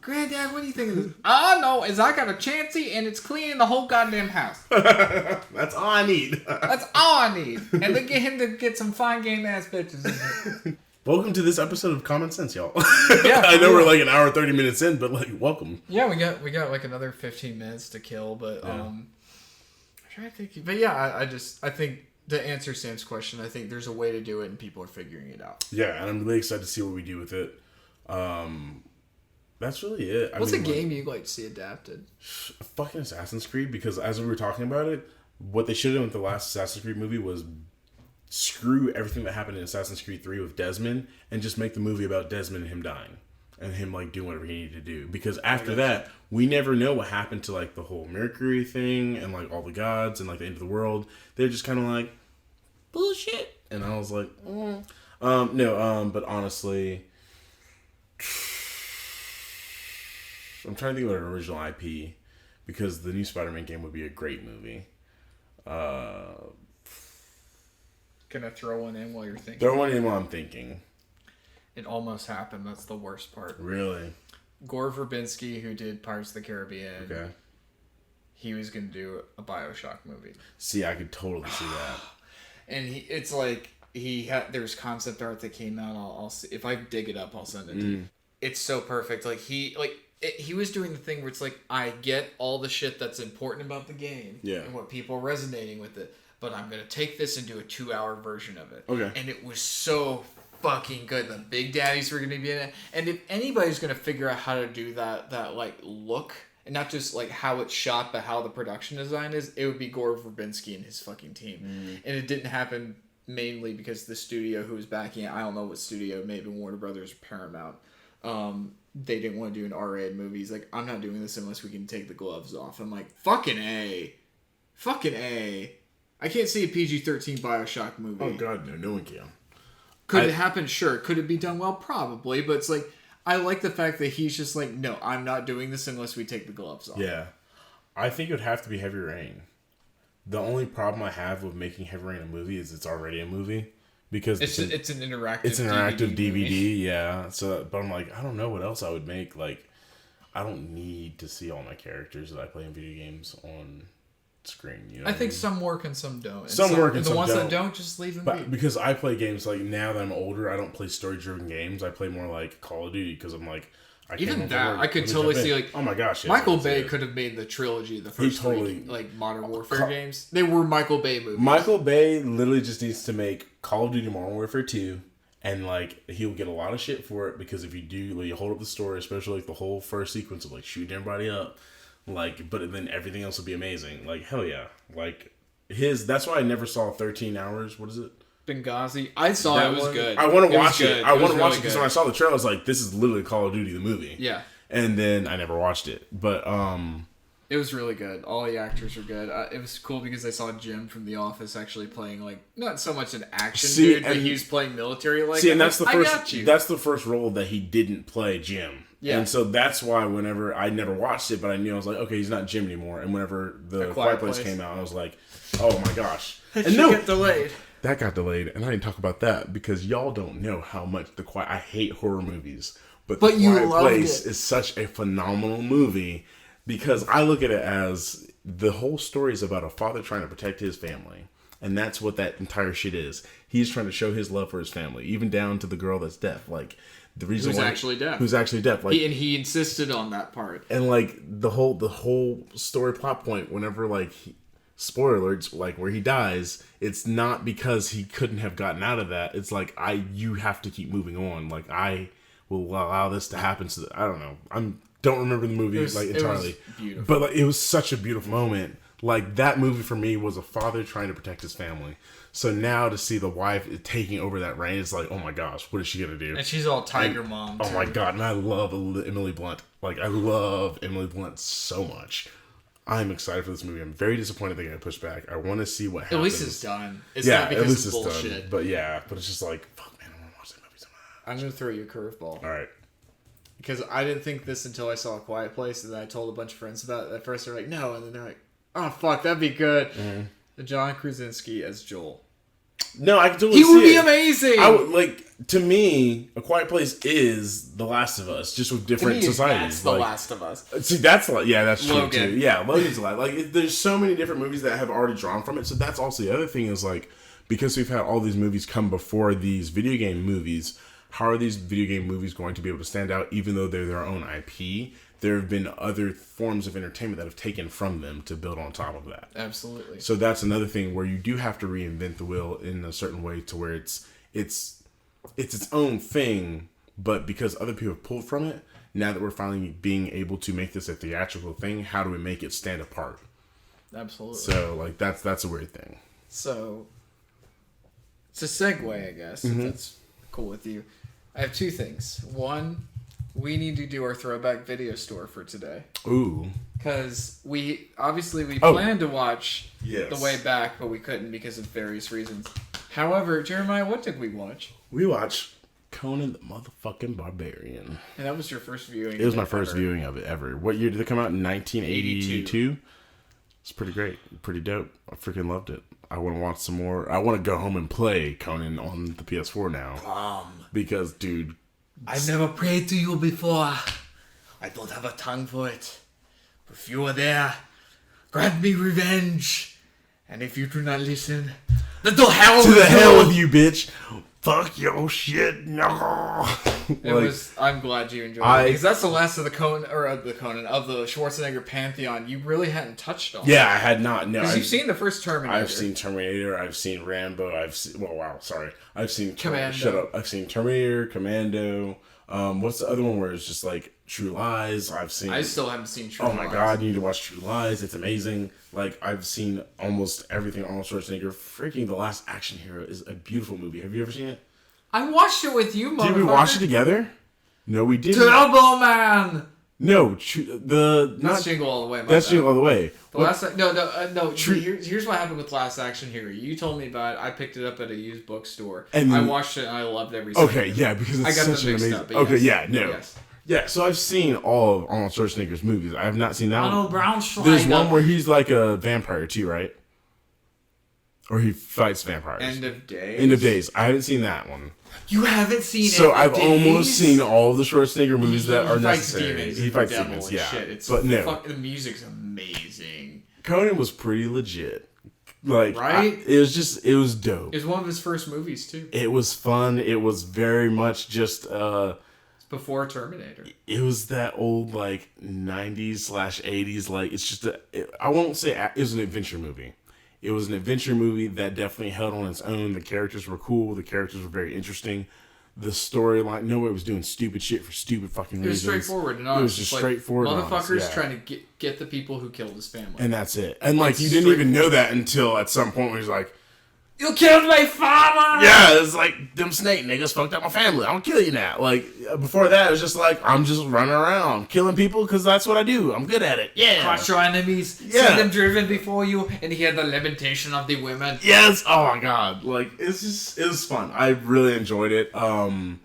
Granddad, what do you think of this? All I know is I got a Chansey, and it's cleaning the whole goddamn house. That's all I need. That's all I need. And then get him to get some fine game ass bitches. Welcome to this episode of Common Sense, y'all. Yeah, I know we're like an hour 30 minutes in, but like, welcome. Yeah, we got like another 15 minutes to kill, but I think, but yeah, I think to answer Sam's question, I think there's a way to do it, and people are figuring it out. Yeah, and I'm really excited to see what we do with it. That's really it. What's a game you'd like to see adapted? Fucking Assassin's Creed, because as we were talking about it, what they should have done with the last Assassin's Creed movie was screw everything that happened in Assassin's Creed 3 with Desmond and just make the movie about Desmond and him dying. And him, like, doing whatever he needed to do. Because after that, we never know what happened to, like, the whole Mercury thing and, like, all the gods and, like, the end of the world. They're just kind of like, bullshit. And I was like, but honestly, I'm trying to think of an original IP. Because the new Spider-Man game would be a great movie. Can I throw one in while you're thinking? Throw one in while I'm thinking. It almost happened. That's the worst part. Really? Gore Verbinski, who did Pirates of the Caribbean, okay, he was going to do a BioShock movie. See, I could totally see that. And it's like, there's concept art that came out. I'll see, if I dig it up, I'll send it to you. It's so perfect. Like, he was doing the thing where it's like, I get all the shit that's important about the game and what people are resonating with it, but I'm going to take this and do a 2-hour version of it. Okay. And it was so fucking good. The Big Daddies were going to be in it. And if anybody's going to figure out how to do that like look, and not just like how it's shot, but how the production design is, it would be Gore Verbinski and his fucking team. And it didn't happen mainly because the studio who was backing it, I don't know what studio, maybe Warner Brothers or Paramount, they didn't want to do an R-rated movie. He's like, I'm not doing this unless we can take the gloves off. I'm like, fucking A. I can't see a PG-13 BioShock movie. Oh god, no one can. Could it happen? Sure. Could it be done well? Probably. But it's like, I like the fact that he's just like, no, I'm not doing this unless we take the gloves off. Yeah. I think it would have to be Heavy Rain. The only problem I have with making Heavy Rain a movie is it's already a movie. Because it's an interactive DVD, yeah. So, but I'm like, I don't know what else I would make. Like, I don't need to see all my characters that I play in video games on screen. You know, I think some work and some don't. Some work and some don't. The ones that don't, just leave them be. Because I play games like now that I'm older, I don't play story-driven games. I play more like Call of Duty because I'm like, I could totally see like, oh my gosh, yes, Michael Bay could have made the trilogy, the first three like Modern Warfare games. They were Michael Bay movies. Michael Bay literally just needs to make Call of Duty Modern Warfare 2, and like he'll get a lot of shit for it because if you do, like, you hold up the story, especially like the whole first sequence of like shooting everybody up, like, but then everything else will be amazing. Like, hell yeah, like that's why I never saw 13 Hours. What is it? Benghazi. I saw it. It was good. I want to watch it. I want to watch it because when I saw the trailer, I was like, this is literally Call of Duty, the movie. Yeah. And then I never watched it. But, It was really good. All the actors were good. It was cool because I saw Jim from The Office actually playing, like, not so much an action dude, but he was playing military. Like, and that's the first. That's the first role that he didn't play Jim. Yeah. And so that's why whenever I never watched it, but I knew I was like, okay, he's not Jim anymore. And whenever the Quiet Place came out, I was like, oh my gosh. That got delayed. That got delayed, and I didn't talk about that because y'all don't know how much I hate horror movies, but The Quiet Place is such a phenomenal movie. Because I look at it as the whole story is about a father trying to protect his family. And that's what that entire shit is. He's trying to show his love for his family, even down to the girl that's deaf. Like, the reason who's actually deaf. Like, he insisted on that part. And, like, the whole story plot point, whenever, like, spoiler alerts, like, where he dies, it's not because he couldn't have gotten out of that. It's like, you have to keep moving on. Like, I will allow this to happen. So that, I don't know. Don't remember the movie entirely, but like, it was such a beautiful moment. Like, that movie for me was a father trying to protect his family. So now to see the wife taking over that reign, it's like, oh my gosh, what is she gonna do? And she's all tiger mom. Oh my god, and I love Emily Blunt. Like, I love Emily Blunt so much. I'm excited for this movie. I'm very disappointed they got pushed back. I want to see what happens. At least it's done. It's not because it's bullshit. But it's just like, fuck man, I want to watch that movie so much. I'm gonna throw you a curveball. All right. Because I didn't think this until I saw A Quiet Place, and then I told a bunch of friends about it. At first, they're like, no, and then they're like, oh, fuck, that'd be good. Mm-hmm. John Krasinski as Joel. No, I can totally see it. He would be amazing! I would, like, to me, A Quiet Place is The Last of Us, just with different societies. That's The Last of Us. See, that's true, too. Yeah, Logan's a lot. Like, there's so many different movies that have already drawn from it, so that's also the other thing is, like, because we've had all these movies come before these video game movies, how are these video game movies going to be able to stand out even though they're their own IP? There have been other forms of entertainment that have taken from them to build on top of that. Absolutely. So that's another thing where you do have to reinvent the wheel in a certain way to where it's its own thing, but because other people have pulled from it, now that we're finally being able to make this a theatrical thing, how do we make it stand apart? Absolutely. So, like, that's a weird thing. So, it's a segue, I guess, if that's cool with you. I have two things. One, we need to do our throwback video store for today. Ooh. Because we planned to watch The Way Back, but we couldn't because of various reasons. However, Jeremiah, what did we watch? We watched Conan the motherfucking Barbarian. And that was your first viewing? It was my first viewing of it ever. What year did it come out? 1982? It's pretty great. Pretty dope. I freaking loved it. I want to watch some more. I want to go home and play Conan on the PS4 now. Because, dude, I've never prayed to you before. I don't have a tongue for it. But if you are there, grant me revenge. And if you do not listen, then to hell to the hell with you, bitch. Fuck your shit, no. I'm glad you enjoyed it because that's the last of the Conan of the Schwarzenegger pantheon you really hadn't touched on. Yeah, I had not. No, because you've seen the first Terminator. I've seen Terminator. I've seen Rambo. I've seen Commando. Shut up. I've seen Terminator, Commando. What's the other one where it's just like True Lies? I still haven't seen True Lies. Oh my god, you need to watch True Lies. It's amazing. Like, I've seen almost everything Arnold Schwarzenegger. Freaking The Last Action Hero is a beautiful movie. Have you ever seen it? I watched it with you, motherfucker. Did we watch it together? No, we didn't. Turbo Man! No, That's Jingle All the Way. That's Jingle All the Way. No. Here's what happened with Last Action Hero. You told me about it. I picked it up at a used bookstore. And I watched it and I loved every second. Okay, yeah, because it's such an amazing. Okay, yes. Yes. Yeah, so I've seen all of Arnold Schwarzenegger's movies. I have not seen that one. There's one where he's like a vampire too, right? Or he fights vampires. End of Days. I haven't seen that one. You haven't seen So I've almost seen all of the Schwarzenegger movies that are necessary. He fights demons, yeah. But no. The music's amazing. Conan was pretty legit. Like, right? It was dope. It was one of his first movies, too. It was fun. It was very much just... before Terminator. It was that old, like, 90s/80s, like, it's just I won't say it was an adventure movie. It was an adventure movie that definitely held on its own. The characters were cool. The characters were very interesting. The storyline, nobody was doing stupid shit for stupid fucking reasons. It was straightforward and honest. It was just straightforward and honest. Motherfuckers trying to get the people who killed his family. And that's it. And, like, you didn't even know that until at some point where he's like, You killed my father! Yeah, it's like, them snake niggas fucked up my family. I'll kill you now. Like, before that, it was just like, I'm just running around killing people because that's what I do. I'm good at it. Yeah. Crush your enemies, Yeah. see them driven before you, and hear the lamentation of the women. Yes. Oh my god. Like, it was fun. I really enjoyed it.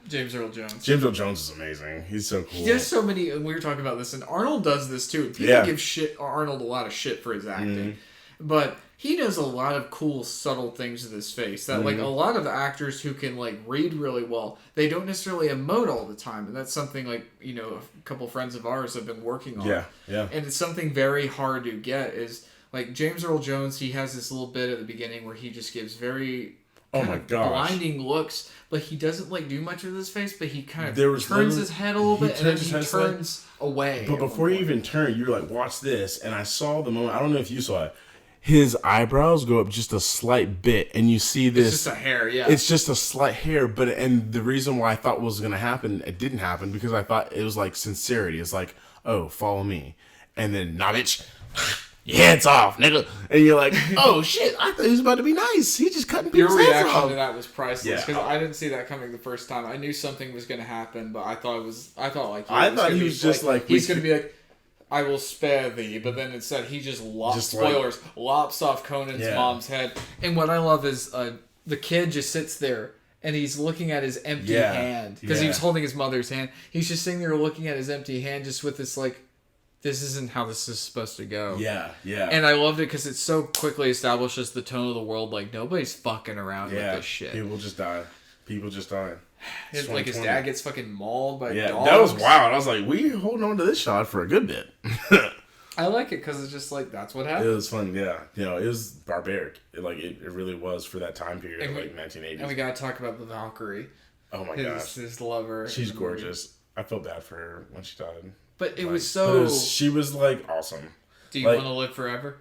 James Earl Jones. James Earl Jones is amazing. He's so cool. There's so many, and we were talking about this, and Arnold does this too. People give Arnold a lot of shit for his acting, but he does a lot of cool, subtle things with his face that, like, a lot of actors who can, like, read really well, they don't necessarily emote all the time, and that's something, like, you know, a couple friends of ours have been working on. Yeah. And it's something very hard to get is, like, James Earl Jones, he has this little bit at the beginning where he just gives very blinding looks, but he doesn't, like, do much with his face, but he kind of turns his head a little bit, and then he turns away. But before you even turn, you're like, watch this, and I saw the moment, I don't know if you saw it, his eyebrows go up just a slight bit, and you see this. It's just a hair, yeah. It's just a slight hair, and the reason why I thought was going to happen, it didn't happen, because I thought it was like sincerity. It's like, oh, follow me. And then, nah, bitch, your head's off, nigga. And you're like, oh, shit, I thought he was about to be nice. He just cutting people's heads off. Your reaction to that was priceless, because Yeah. I didn't see that coming the first time. I knew something was going to happen, but I thought he was just like, he's going to be like, I will spare thee, but then instead he just lops off Conan's mom's head. And what I love is the kid just sits there and he's looking at his empty hand because he was holding his mother's hand. He's just sitting there looking at his empty hand, just with this like, this isn't how this is supposed to go. Yeah. And I loved it because it so quickly establishes the tone of the world. Like, nobody's fucking around with this shit. People just die. His dad gets fucking mauled by dogs. That was wild. I was like, we holding on to this shot for a good bit. I like it because it's just like, that's what happened. It was fun, yeah. You know, it was barbaric. It really was for that time period, and like 1980s. And we gotta talk about the Valkyrie. Oh my gosh. His lover. She's gorgeous. I felt bad for her when she died. But it was so... she was, like, awesome. Do you want to live forever?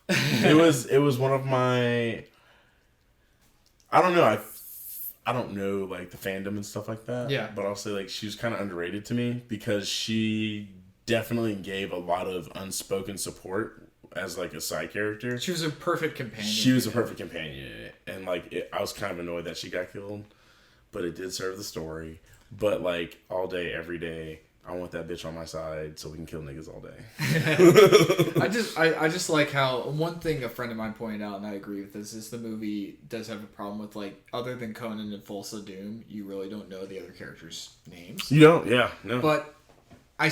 It was one of my... I don't know. I don't know, like, the fandom and stuff like that. Yeah. But I'll say, like, she was kind of underrated to me because she definitely gave a lot of unspoken support as, like, a side character. She was a perfect companion. She was a perfect companion. And, like, I was kind of annoyed that she got killed. But it did serve the story. But, like, all day, every day, I want that bitch on my side so we can kill niggas all day. I just like how one thing a friend of mine pointed out, and I agree with this, is the movie does have a problem with, like, other than Conan and Thulsa Doom, you really don't know the other characters' names. You don't? Yeah. No. But I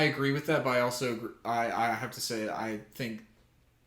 agree with that, but I also I have to say I think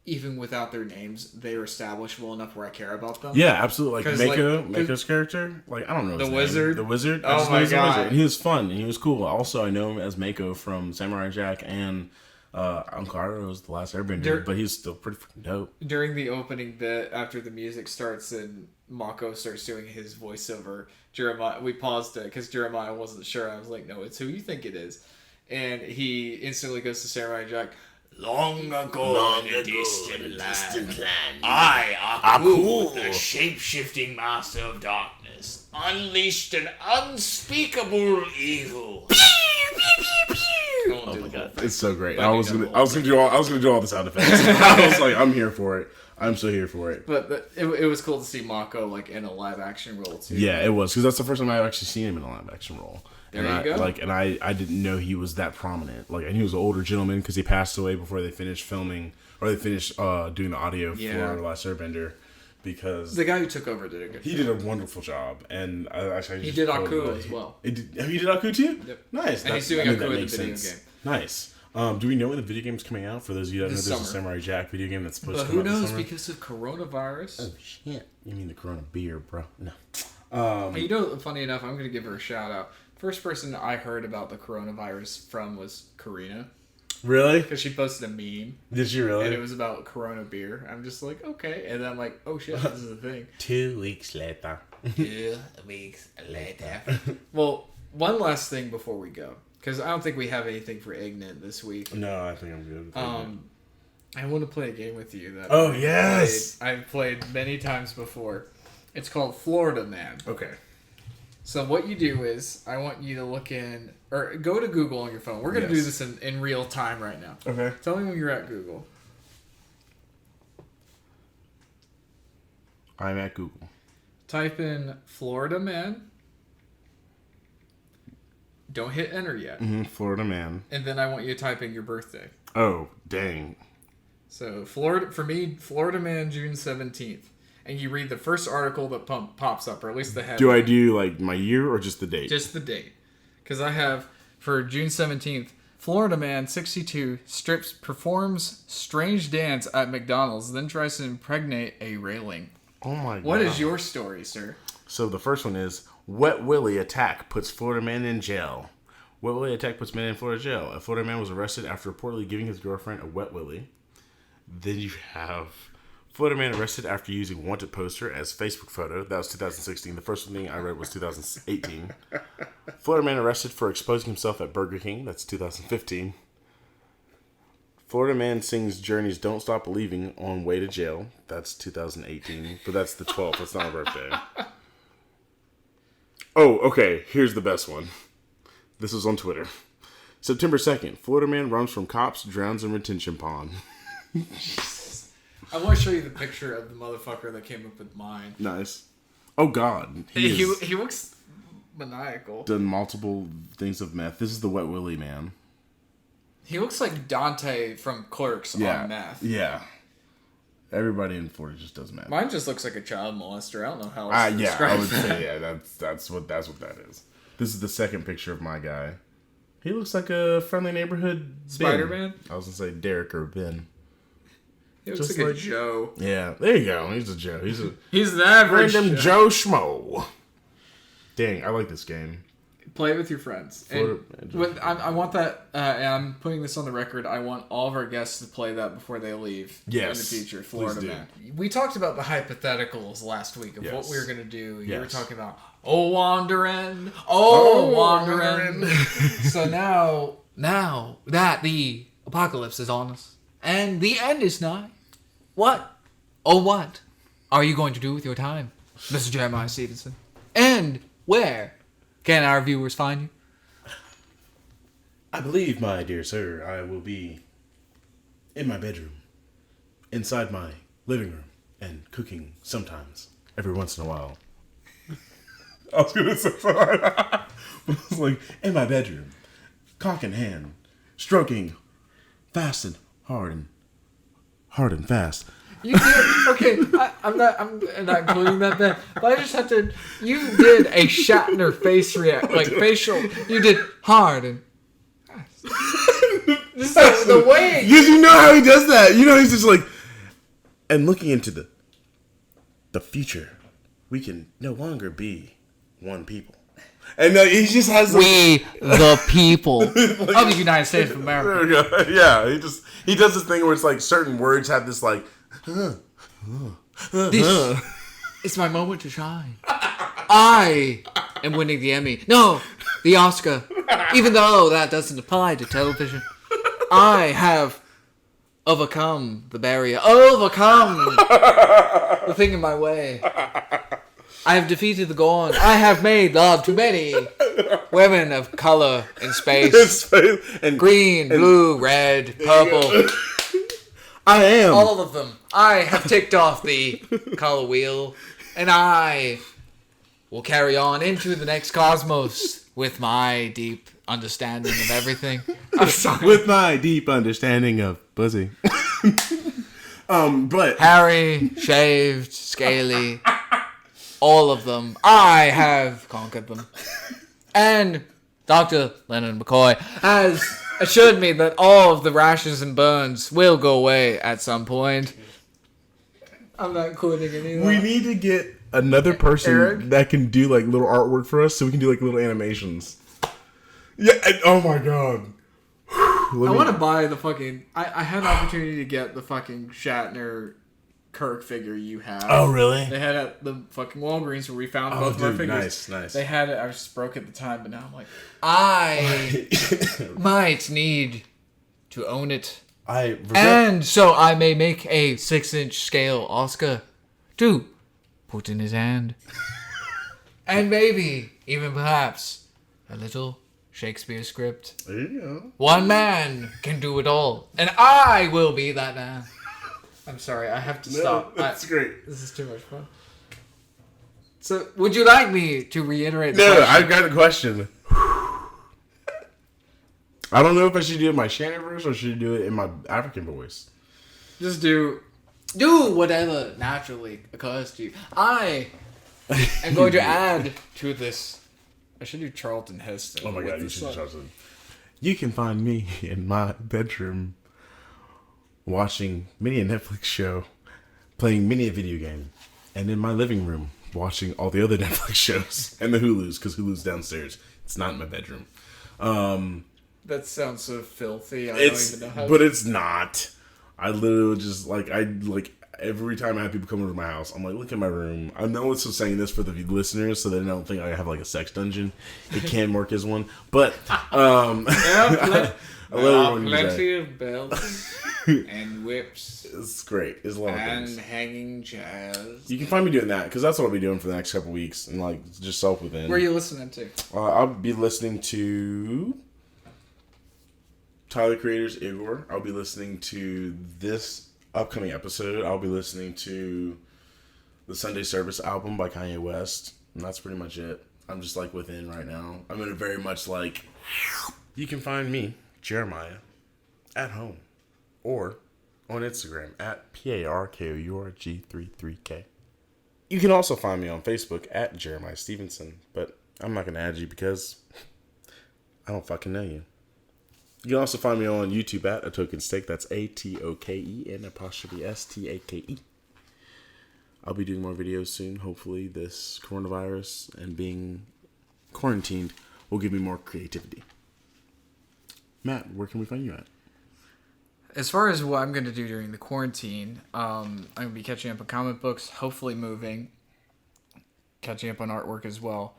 even without their names, they are establishable enough where I care about them. Yeah, absolutely. Like Mako's character, like I don't know his name. Wizard. The wizard. Oh my god, he was fun and he was cool. Also, I know him as Mako from Samurai Jack and Uncle Iroh's The Last Airbender, but he's still pretty freaking dope. During the opening bit, after the music starts and Mako starts doing his voiceover, Jeremiah, we paused it because Jeremiah wasn't sure. I was like, no, it's who you think it is. And he instantly goes to Samurai Jack. Long ago in a distant land, I, Aku, the shape-shifting master of darkness, unleashed an unspeakable evil. Oh my god, it's so great! I was gonna do all the sound effects. I was like, I'm here for it. I'm so here for it. But it was cool to see Mako like in a live action role too. Yeah, it was because that's the first time I've actually seen him in a live action role. There you go. Like, and I didn't know he was that prominent. Like, and he was an older gentleman because he passed away before they finished filming or they finished doing the audio for Last Airbender. Because the guy who took over did a good. He did a wonderful job, and he did Aku as well. He did Aku too. Yep. Nice. And he's doing Aku in the video game. Nice. Do we know when the video game's coming out? For those of you that know, there's a Samurai Jack video game that's supposed to come out this summer. But who knows because of coronavirus? Oh shit! You mean the Corona beer, bro? No. You know, funny enough, I'm gonna give her a shout out. First person I heard about the coronavirus from was Karina. Really? Because she posted a meme. Did she really? And it was about Corona beer. I'm just like, okay. And then I'm like, oh shit, this is a thing. 2 weeks later. 2 weeks later. Well, one last thing before we go. Because I don't think we have anything for Ignorant this week. No, I think I'm good. I want to play a game with you. I've played many times before. It's called Florida Man. Okay. So what you do is, I want you to look in, or go to Google on your phone. We're going to do this in real time right now. Okay. Tell me when you're at Google. I'm at Google. Type in Florida Man. Don't hit enter yet. Florida Man. And then I want you to type in your birthday. Oh, dang. So, Florida Man, June 17th. And you read the first article that pops up, or at least the headline. Do I do, like, my year or just the date? Just the date. Because I have, for June 17th, Florida Man, 62, performs strange dance at McDonald's, then tries to impregnate a railing. Oh, my God. What is your story, sir? So, the first one is, Wet Willie attack puts Florida man in jail. Wet Willie attack puts man in Florida jail. A Florida man was arrested after reportedly giving his girlfriend a Wet Willie. Then you have Florida man arrested after using wanted poster as Facebook photo. That was 2016. The first thing I read was 2018. Florida man arrested for exposing himself at Burger King. That's 2015. Florida man sings Journey's Don't Stop Believing on way to jail. That's 2018. But that's the 12th. That's not a birthday. Oh, okay. Here's the best one. This was on Twitter. September 2nd. Florida man runs from cops, drowns in retention pond. I want to show you the picture of the motherfucker that came up with mine. Nice. Oh, God. He looks maniacal. Done multiple things of meth. This is the Wet Willie man. He looks like Dante from Clerks on meth. Yeah. Everybody in Florida just does meth. Mine just looks like a child molester. I don't know how else to Yeah, describe I would that. say that's what that is. This is the second picture of my guy. He looks like a friendly neighborhood Spider-Man? Ben. I was gonna say Derek or Ben. He looks Just like a like- Joe. Yeah, there you go. He's a Joe. He's the average Random Joe. Joe Schmo. Dang, I like this game. Play it with your friends. I want that, and I'm putting this on the record, I want all of our guests to play that before they leave in the future. Florida do. Man. We talked about the hypotheticals last week of what Yes. we were going to do. You were Yes. talking about, wanderin', wanderin'. So now that the apocalypse is on us, and the end is nigh, what are you going to do with your time, Mr. Jeremiah Stevenson? And where can our viewers find you? I believe, my dear sir, I will be in my bedroom, inside my living room, and cooking sometimes, every once in a while. I was gonna say I was like, in my bedroom, cock in hand, stroking, fast and hard and fast. You did okay. I'm not including that bit, but I just have to. You did a Shatner face react, like facial. You did hard and just the way. Because you know how he does that. You know he's just like, and looking into the future, we can no longer be one people. And he just has like, We the people of the United States of America. There we go. Yeah, he does this thing where it's like certain words have this like. This is my moment to shine. I am winning the Emmy. No, the Oscar. Even though that doesn't apply to television. I have overcome the barrier. Overcome the thing in my way. I have defeated the Gorn. I have made love to many women of color in space. And Green, blue, red, purple. I am. All of them. I have ticked off the color wheel, and I will carry on into the next cosmos with my deep understanding of everything. I'm sorry. With my deep understanding of pussy. But Hairy, shaved, scaly, all of them. I have conquered them. And Dr. Leonard McCoy has assured me that all of the rashes and burns will go away at some point. I'm not including any of that. we need to get another person Eric? that can do like little artwork for us, so we can do like little animations. Yeah. Oh my god. I want to buy the fucking... I had an opportunity to get the fucking Shatner Kirk figure you have. Oh really? They had it at the fucking Walgreens where we found both of our figures. Nice. They had it. I was just broke at the time, but now I'm like, I might need to own it. I regret. And so I may make a 6-inch scale Oscar to put in his hand. And maybe, even perhaps, a little Shakespeare script. There you go. One man can do it all. And I will be that man. I'm sorry, I have to stop. That's great. This is too much fun. So, would you like me to reiterate the No, question? I've got a question. I don't know if I should do it in my Shannon voice or should I do it in my African voice. Just do whatever naturally occurs to you. I am going to add to this. I should do Charlton Heston. Oh my with god, the you should song. start something. You can find me in my bedroom watching many a Netflix show, playing many a video game, and in my living room watching all the other Netflix shows and the Hulu's, because Hulu's downstairs. It's not in my bedroom. That sounds so filthy. I It's, don't even know how. but it's not. I literally just every time I have people come over to my house, I'm like, look at my room. I know it's just saying this for the listeners so they don't think I have like a sex dungeon. It can work as one, but I love everyone Plenty of belts and whips It's great. It's a lot of and things. hanging chairs. You can find me doing that because that's what I'll be doing for the next couple weeks and like just self within. Where are you listening to? I'll be listening to Tyler Creator's Igor. I'll be listening to this upcoming episode. I'll be listening to the Sunday Service album by Kanye West. And that's pretty much it. I'm just like within right now. I'm in a very much like, you can find me, Jeremiah, at home or on Instagram at PARKOURG33K. You can also find me on Facebook at Jeremiah Stevenson, but I'm not going to add you because I don't fucking know you. You can also find me on YouTube at A Token Steak. That's ATOKEN''STAKE. I'll be doing more videos soon. Hopefully this coronavirus and being quarantined will give me more creativity. Matt, where can we find you at? As far as what I'm going to do during the quarantine, I'm going to be catching up on comic books, hopefully moving, catching up on artwork as well.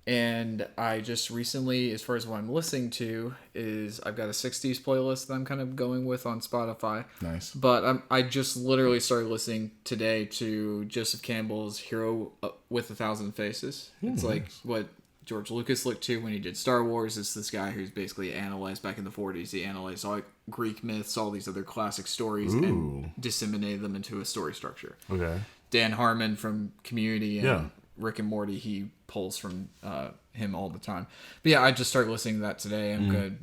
And I just recently, as far as what I'm listening to, is I've got a 60s playlist that I'm kind of going with on Spotify. Nice. But I just literally started listening today to Joseph Campbell's Hero with a Thousand Faces. It's like what George Lucas looked to when he did Star Wars. It's this guy who's basically analyzed back in the 40s. He analyzed all like Greek myths, all these other classic stories, and disseminated them into a story structure. Okay. Dan Harmon from Community and Yeah. Rick and Morty, he pulls from him all the time. But yeah, I just started listening to that today. I'm going to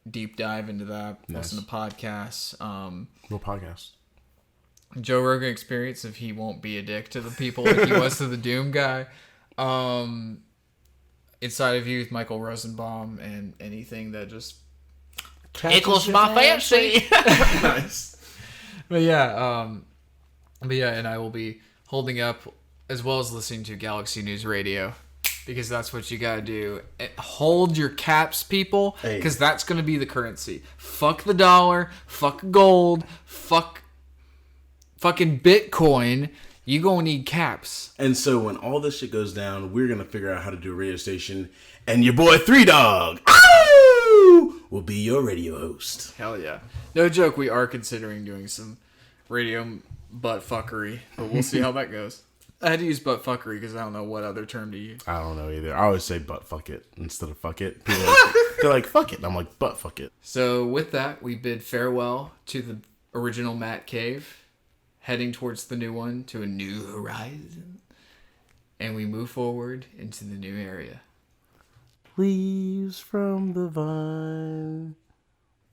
deep dive into that, listen to podcasts. What podcast? Joe Rogan Experience, if he won't be a dick to the people like he was to the Doom guy. Inside of You with Michael Rosenbaum, and anything that just Tickles my fancy. Nice. But yeah, and I will be holding up as well as listening to Galaxy News Radio, because that's what you gotta do. Hold your caps, people, because that's gonna be the currency. Fuck the dollar, fuck gold, fuck fucking Bitcoin. You gonna need caps. And so when all this shit goes down, we're going to figure out how to do a radio station, and your boy 3Dog will be your radio host. Hell yeah. No joke, we are considering doing some radio butt fuckery, but we'll see how that goes. I had to use butt fuckery because I don't know what other term to use. I don't know either. I always say butt fuck it instead of fuck it. People they're like, fuck it. And I'm like, butt fuck it. So with that, we bid farewell to the original Matt Cave, heading towards the new one, to a new horizon. And we move forward into the new area. Leaves from the vine,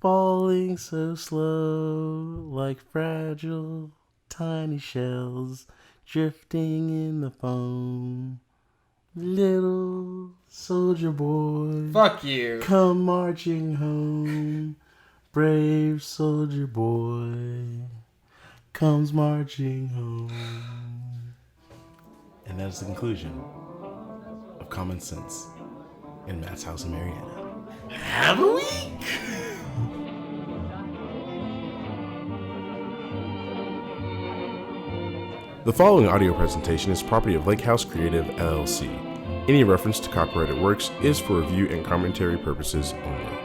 falling so slow, like fragile, tiny shells, drifting in the foam. Little soldier boy, Fuck you. come marching home. Brave soldier boy comes marching home. And that is the conclusion of Common Sense in Matt's house in Mariana. Have a week! The following audio presentation is property of Lake House Creative, LLC. Any reference to copyrighted works is for review and commentary purposes only.